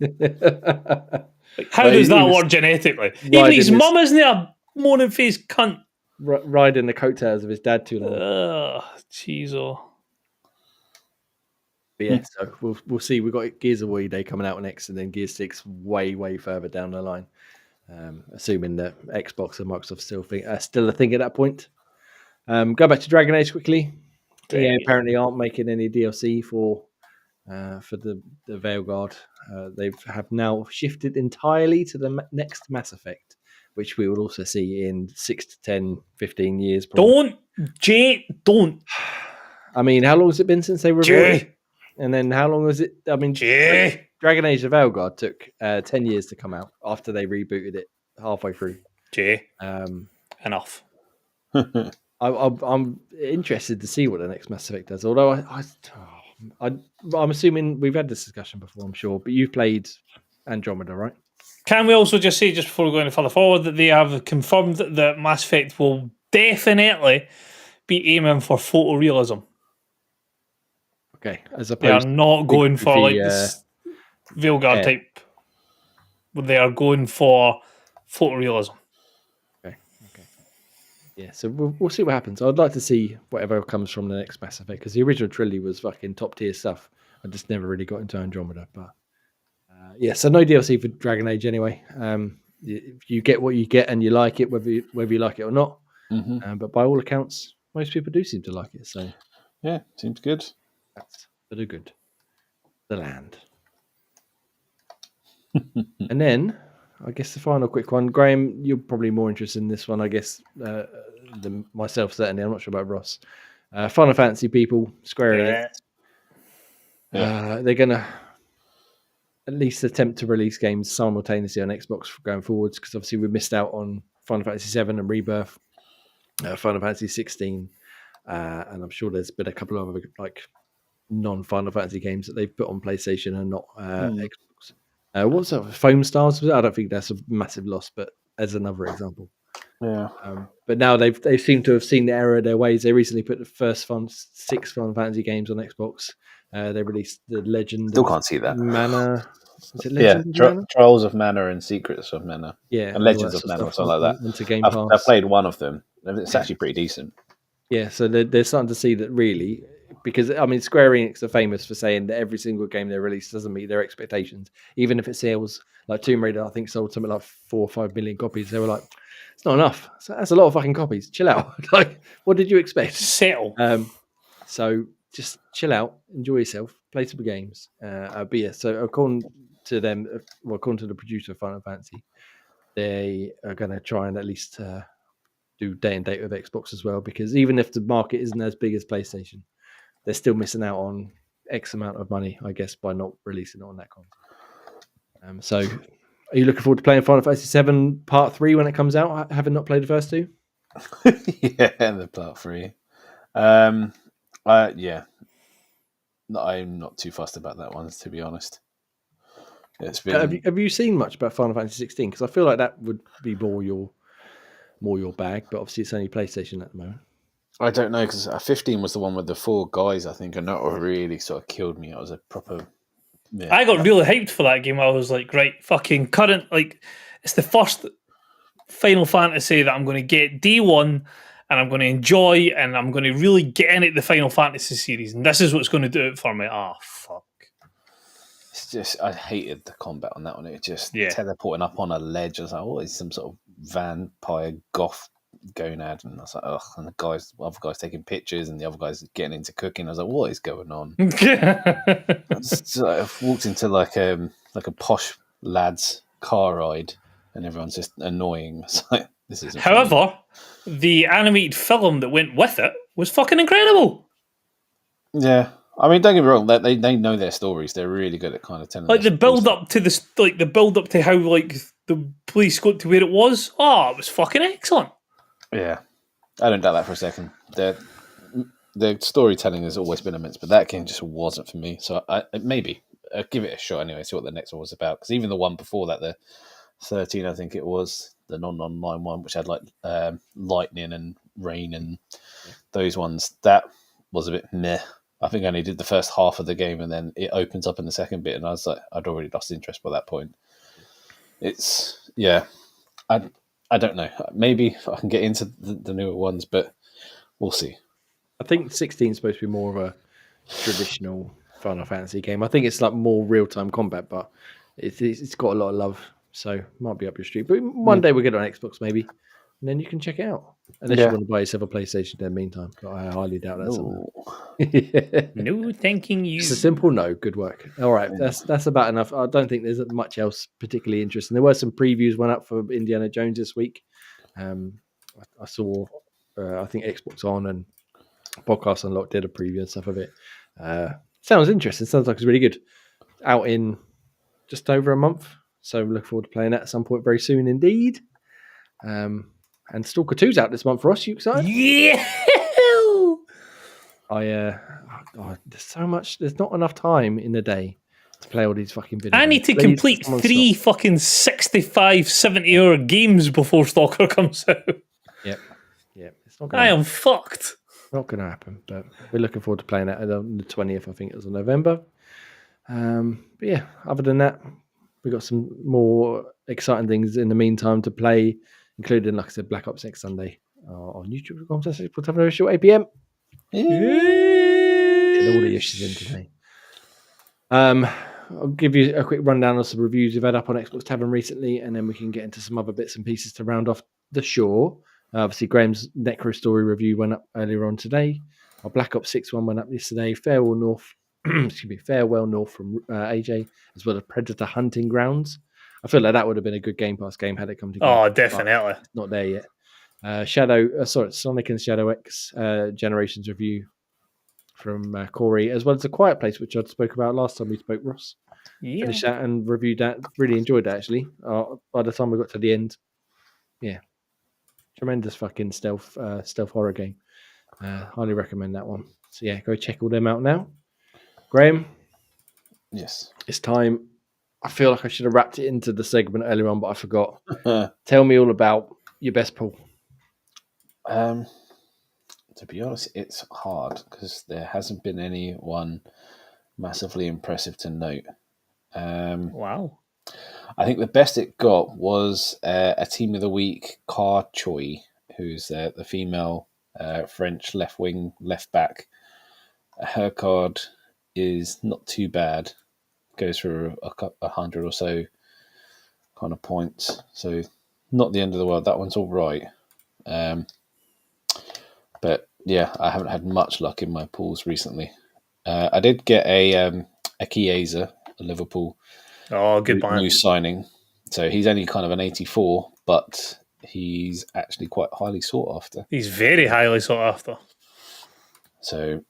Like, how does that work genetically? Even his mum isn't a moaning face cunt. Riding the coattails of his dad too long. Jeez, But yeah, so we'll see. We've got Gears of War Day coming out next, and then Gears 6 way further down the line. Assuming that Xbox and Microsoft still a thing at that point. Go back to Dragon Age quickly. Yeah, apparently aren't making any DLC for the Veilguard. They have now shifted entirely to the next Mass Effect, which we will also see in 6 to 10, 15 years. Probably. Don't. I mean, how long has it been since they revealed it? And then how long was it? I mean, Dragon Age of Veilguard took 10 years to come out after they rebooted it halfway through. Enough. I'm interested to see what the next Mass Effect does. Although I'm assuming we've had this discussion before, I'm sure, but you've played Andromeda, right? Can we also just say, just before we go any further forward, that they have confirmed that Mass Effect will definitely be aiming for photorealism. Okay, as they are not going for like this Veilguard type. They are going for photorealism. Okay. Yeah, so we'll see what happens. I'd like to see whatever comes from the next Mass Effect, because the original trilogy was fucking top tier stuff. I just never really got into Andromeda, but so no DLC for Dragon Age anyway. You get what you get, and you like it, whether you like it or not. Mm-hmm. But by all accounts, most people do seem to like it. So yeah, seems good. That's pretty good. The land. And then, I guess the final quick one. Graham, you're probably more interested in this one, I guess, than myself, certainly. I'm not sure about Ross. Final Fantasy people, Square Enix. They're going to at least attempt to release games simultaneously on Xbox going forwards, because obviously we missed out on Final Fantasy VII and Rebirth, Final Fantasy 16, and I'm sure there's been a couple of other like non-Final Fantasy games that they've put on PlayStation and not Xbox. What's that? Foam Stars? I don't think that's a massive loss, but as another example. Yeah. But now they seem to have seen the error of their ways. They recently put the first 6 Final Fantasy games on Xbox. They released the Legend. Still can't see that. Mana. Is it Legend Yeah, of Mana? Trials of Mana and Secrets of Mana. Yeah, and Legends of Mana or something like that. Into Game I've Pass. played one of them. It's actually pretty decent. Yeah, so they're starting to see that really, because I mean, Square Enix are famous for saying that every single game they release doesn't meet their expectations, even if it sells like Tomb Raider. I think sold something like 4 or 5 million copies. They were like, it's not enough. So that's a lot of fucking copies. Chill out. Like, what did you expect? Settle. So just chill out, enjoy yourself, play some games. But yeah, so according to them, according to the producer of Final Fantasy, they are going to try and at least do day and date with Xbox as well, because even if the market isn't as big as PlayStation, they're still missing out on X amount of money, I guess, by not releasing it on that console. So are you looking forward to playing Final Fantasy VII Part 3 when it comes out, having not played the first 2? Yeah, the Part 3. Yeah. No, I'm not too fussed about that one, to be honest. It's been... Have you seen much about Final Fantasy 16? Because I feel like that would be more your bag, but obviously it's only PlayStation at the moment. I don't know, because 15 was the one with the 4 guys, I think, and that really sort of killed me. It was a proper... Yeah. I got really hyped for that game. I was like, right, fucking current, like, it's the first Final Fantasy that I'm going to get day one, and I'm going to enjoy, and I'm going to really get in at the Final Fantasy series, and this is what's going to do it for me. Ah, fuck. It's just, I hated the combat on that one. It just teleporting up on a ledge. I was like, oh, it's some sort of vampire goth gonad, and I was like, ugh. And the other guys taking pictures, and the other guys getting into cooking. I was like, what is going on? I walked into like a posh lad's car ride, and everyone's just annoying. It's like, this isn't. However, the animated film that went with it was fucking incredible. Yeah. I mean, don't get me wrong. They know their stories. They're really good at kind of telling. Like the build up to this, like the build up to how like the police got to where it was. Oh, it was fucking excellent. Yeah, I don't doubt that for a second. The storytelling has always been immense, but that game just wasn't for me. So maybe I'll give it a shot anyway. See what the next one was about. Because even the one before that, the 13, I think it was the non-online one, which had like lightning and rain and those ones. That was a bit meh. I think I only did the first half of the game, and then it opens up in the second bit, and I was like, I'd already lost interest by that point. It's I don't know. Maybe I can get into the newer ones, but we'll see. I think 16 is supposed to be more of a traditional Final Fantasy game. I think it's like more real-time combat, but it's got a lot of love, so it might be up your street. But one day we'll get it on Xbox, maybe, and then you can check it out. Unless you want to buy yourself a PlayStation in the meantime. But I highly doubt that's something. No, thanking you. It's a simple no. Good work. All right, that's about enough. I don't think there's much else particularly interesting. There were some previews went up for Indiana Jones this week. I saw, I think Xbox On and Podcast Unlocked did a preview and stuff of it. Sounds interesting. Sounds like it's really good. Out in just over a month. So I'm looking forward to playing that at some point very soon indeed. And Stalker 2's out this month for us. You excited? Yeah! There's so much. There's not enough time in the day to play all these fucking videos. I need to complete 3 fucking 65, 70-hour games before Stalker comes out. Yep. It's not gonna I am fucked. Not going to happen, but we're looking forward to playing that on the 20th, I think it was in November. But yeah, other than that, we got some more exciting things in the meantime to play, including, like I said, Black Ops next Sunday on YouTube.com/Tavern 8 PM. And all the issues in today. I'll give you a quick rundown of some reviews we've had up on Xbox Tavern recently, and then we can get into some other bits and pieces to round off the show. Obviously, Graham's Necro Story review went up earlier on today. Our Black Ops 6 one went up yesterday. Farewell North from AJ, as well as Predator Hunting Grounds. I feel like that would have been a good Game Pass game had it come together. Oh, definitely. Not there yet. Sonic and Shadow X Generations review from Corey, as well as A Quiet Place, which I spoke about last time we spoke, Ross. Yeah. Finished that and reviewed that. Really enjoyed that, actually. By the time we got to the end, yeah, tremendous fucking stealth horror game. Highly recommend that one. So yeah, go check all them out now. Graham, Yes. it's time. I feel like I should have wrapped it into the segment earlier on, but I forgot. Tell me all about your best pool. To be honest, it's hard because there hasn't been anyone massively impressive to note. Wow. I think the best it got was a Team of the Week, Car Choi, who's the female French left wing, left back. Her card is not too bad. Goes for 100 or so kind of points. So not the end of the world. That one's all right. But yeah, I haven't had much luck in my pools recently. I did get a Chiesa, a Liverpool Good man. new signing. So he's only kind of an 84, but he's actually quite highly sought after. He's very highly sought after. So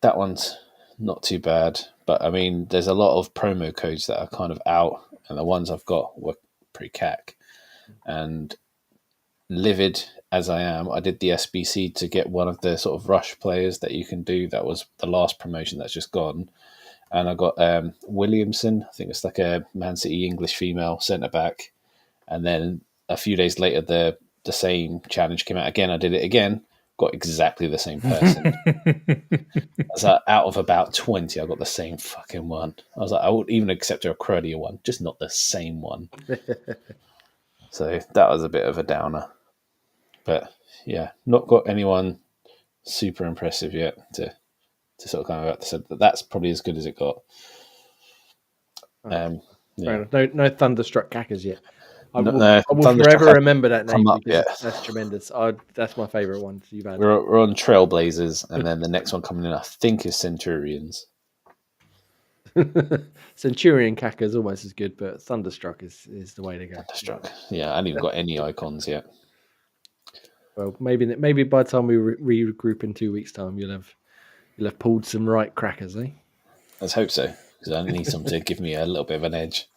that one's not too bad. But I mean, there's a lot of promo codes that are kind of out, and the ones I've got were pretty cack. And livid as I am, I did the SBC to get one of the sort of rush players that you can do. That was the last promotion that's just gone. And I got Williamson. I think it's like a Man City English female centre-back. And then a few days later, the same challenge came out again. I did it again. Got exactly the same person. So out of about 20, I got the same fucking one. I was like, I would even accept a cruddier one, just not the same one. So that was a bit of a downer. But yeah, not got anyone super impressive yet to sort of come out to say that that's probably as good as it got. Fair enough. No Thunderstruck Cackers yet. I will Thunderstruck forever remember that name up because yet. that's tremendous. That's my favourite one you've had. We're on Trailblazers, and then the next one coming in, I think, is Centurions. Centurion Cacker is almost as good, but Thunderstruck is the way to go. Thunderstruck. Yeah, I haven't even got any icons yet. Well, maybe by the time we regroup in 2 weeks' time, you'll have pulled some right crackers, eh? Let's hope so, because I need something to give me a little bit of an edge.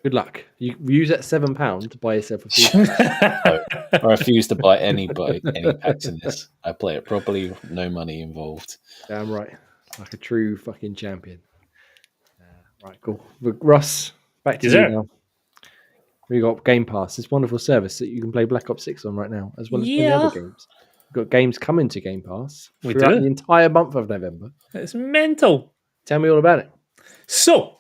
Good luck. You use that £7 to buy yourself a few. I refuse to buy any packs in this. I play it properly, no money involved. Damn right. Like a true fucking champion. Right, cool. Ross, back to you now. We got Game Pass, this wonderful service that you can play Black Ops 6 on right now, as well as many other games. We've got games coming to Game Pass throughout the entire month of November. It's mental. Tell me all about it. So,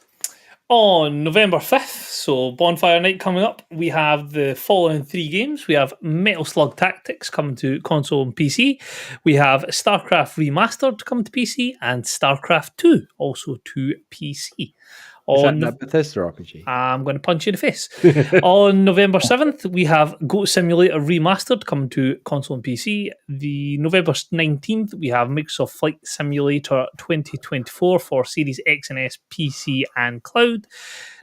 on November 5th, so Bonfire Night coming up, we have the following 3 games. We have Metal Slug Tactics coming to console and PC. We have StarCraft Remastered coming to PC, and StarCraft 2 also to PC. Is that Bethesda RPG? I'm going to punch you in the face. On November 7th, we have Goat Simulator Remastered coming to console and PC. The November 19th, we have Microsoft Flight Simulator 2024 for Series X and S, PC and Cloud.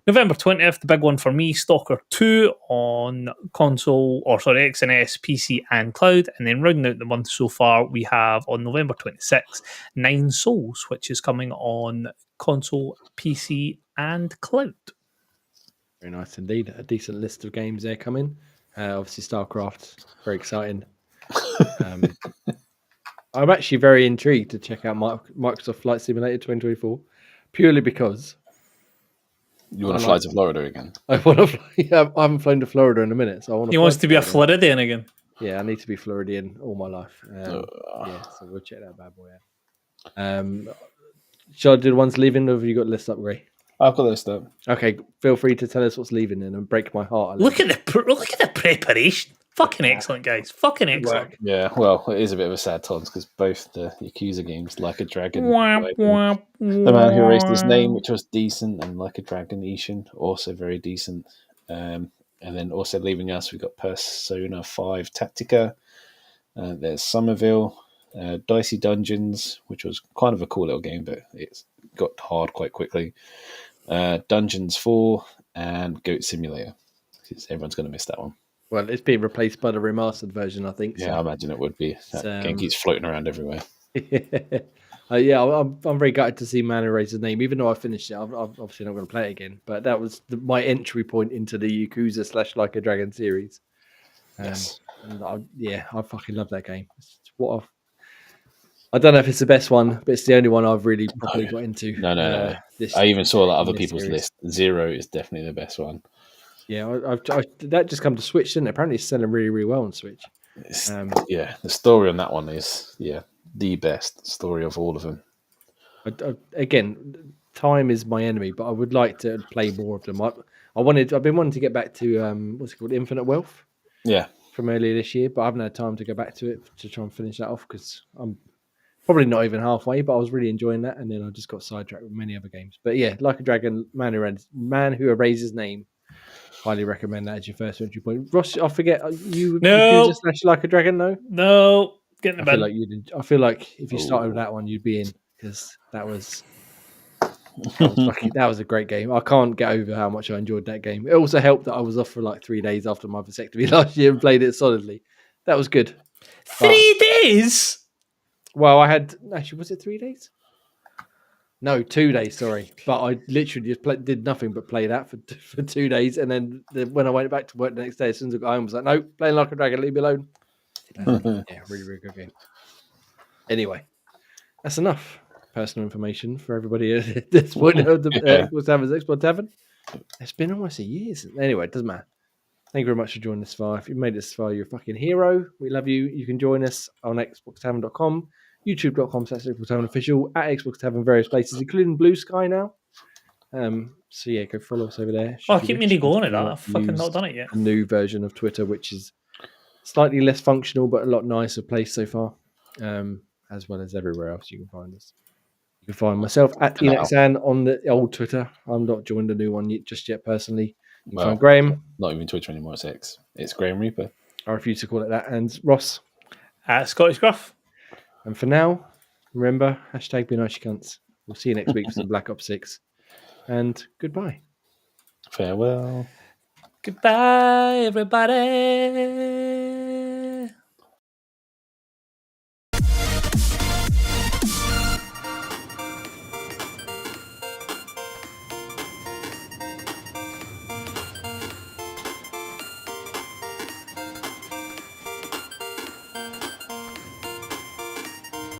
November 20th, the big one for me, Stalker 2 on X and S, PC and Cloud. And then rounding out the month so far, we have on November 26th, Nine Souls, which is coming on console, PC and Cloud. Very nice indeed. A decent list of games there coming. Obviously, StarCraft, very exciting. I'm actually very intrigued to check out Microsoft Flight Simulator 2024, purely because you want to fly to Florida again. I want to fly. I haven't flown to Florida in a minute, so I want. He wants to be a Floridian again. Yeah, I need to be Floridian all my life. Yeah, so we'll check that bad boy out. Shall I do the ones leaving, or have you got the list up, Ray? I've got the list up. Okay, feel free to tell us what's leaving then and break my heart. Look at the preparation. Fucking excellent, guys. Fucking excellent. Yeah, well, it is a bit of a sad times because both the Yakuza games, Like a Dragon, The Man Who Erased His Name, which was decent, and Like a Dragon Ishin, also very decent. And then also leaving us, we've got Persona 5 Tactica. There's Somerville, Dicey Dungeons, which was kind of a cool little game, but it's got hard quite quickly. Dungeons 4 and Goat Simulator. Everyone's going to miss that one. Well, it's being replaced by the remastered version, I think. Yeah, I imagine it would be. That game keeps floating around everywhere. Yeah, I'm very gutted to see Man Eraser's name, even though I finished it. I'm obviously not going to play it again, but that was my entry point into the Yakuza / Like a Dragon series. Yes. And I fucking love that game. I don't know if it's the best one, but it's the only one I've really properly got into. No. I even saw that other people's list. Zero is definitely the best one. Yeah, that just come to Switch, didn't it? Apparently, it's selling really, really well on Switch. The story on that one is the best story of all of them. Again, time is my enemy, but I would like to play more of them. I've been wanting to get back to what's it called, Infinite Wealth. Yeah, from earlier this year, but I haven't had time to go back to it to try and finish that off because I'm probably not even halfway. But I was really enjoying that, and then I just got sidetracked with many other games. But yeah, Like a Dragon, Man Who Erased His Name. Highly recommend that as your first entry point. Ross, I forget you. No. You // Like a Dragon, No. Get in the I bed. feel like if you started with that one, you'd be in because that was that was a great game. I can't get over how much I enjoyed that game. It also helped that I was off for like 3 days after my vasectomy last year and played it solidly. That was good. 3 days? Well, I had actually, was it 3 days? No, 2 days. Sorry, but I literally just did nothing but play that for 2 days, and then when I went back to work the next day, as soon as I got home, I was like, "No, playing Like a Dragon, leave me alone." Yeah, really, really good game. Anyway, that's enough personal information for everybody at this point of the Xbox Tavern's Xbox Tavern. It's been almost a year since. Anyway, it doesn't matter. Thank you very much for joining this far. If you made it this far, you're a fucking hero. We love you. You can join us on xboxtavern.com, youtube.com/Xbox Tavern official, at Xbox Tavern, various places, including Blue Sky now. So yeah, go follow us over there. I keep meaning to go on at that. I've fucking not done it yet. A new version of Twitter, which is slightly less functional, but a lot nicer place so far, as well as everywhere else you can find us. You can find myself at Enexan on the old Twitter. I'm not joined a new one just yet personally. You can find Graham. Not even Twitter anymore. It's X. It's Graham Reaper. I refuse to call it that. And Ross. Scottish Gruff. And for now, remember, hashtag be nice, you cunts. We'll see you next week for some Black Ops 6. And goodbye. Farewell. Goodbye, everybody.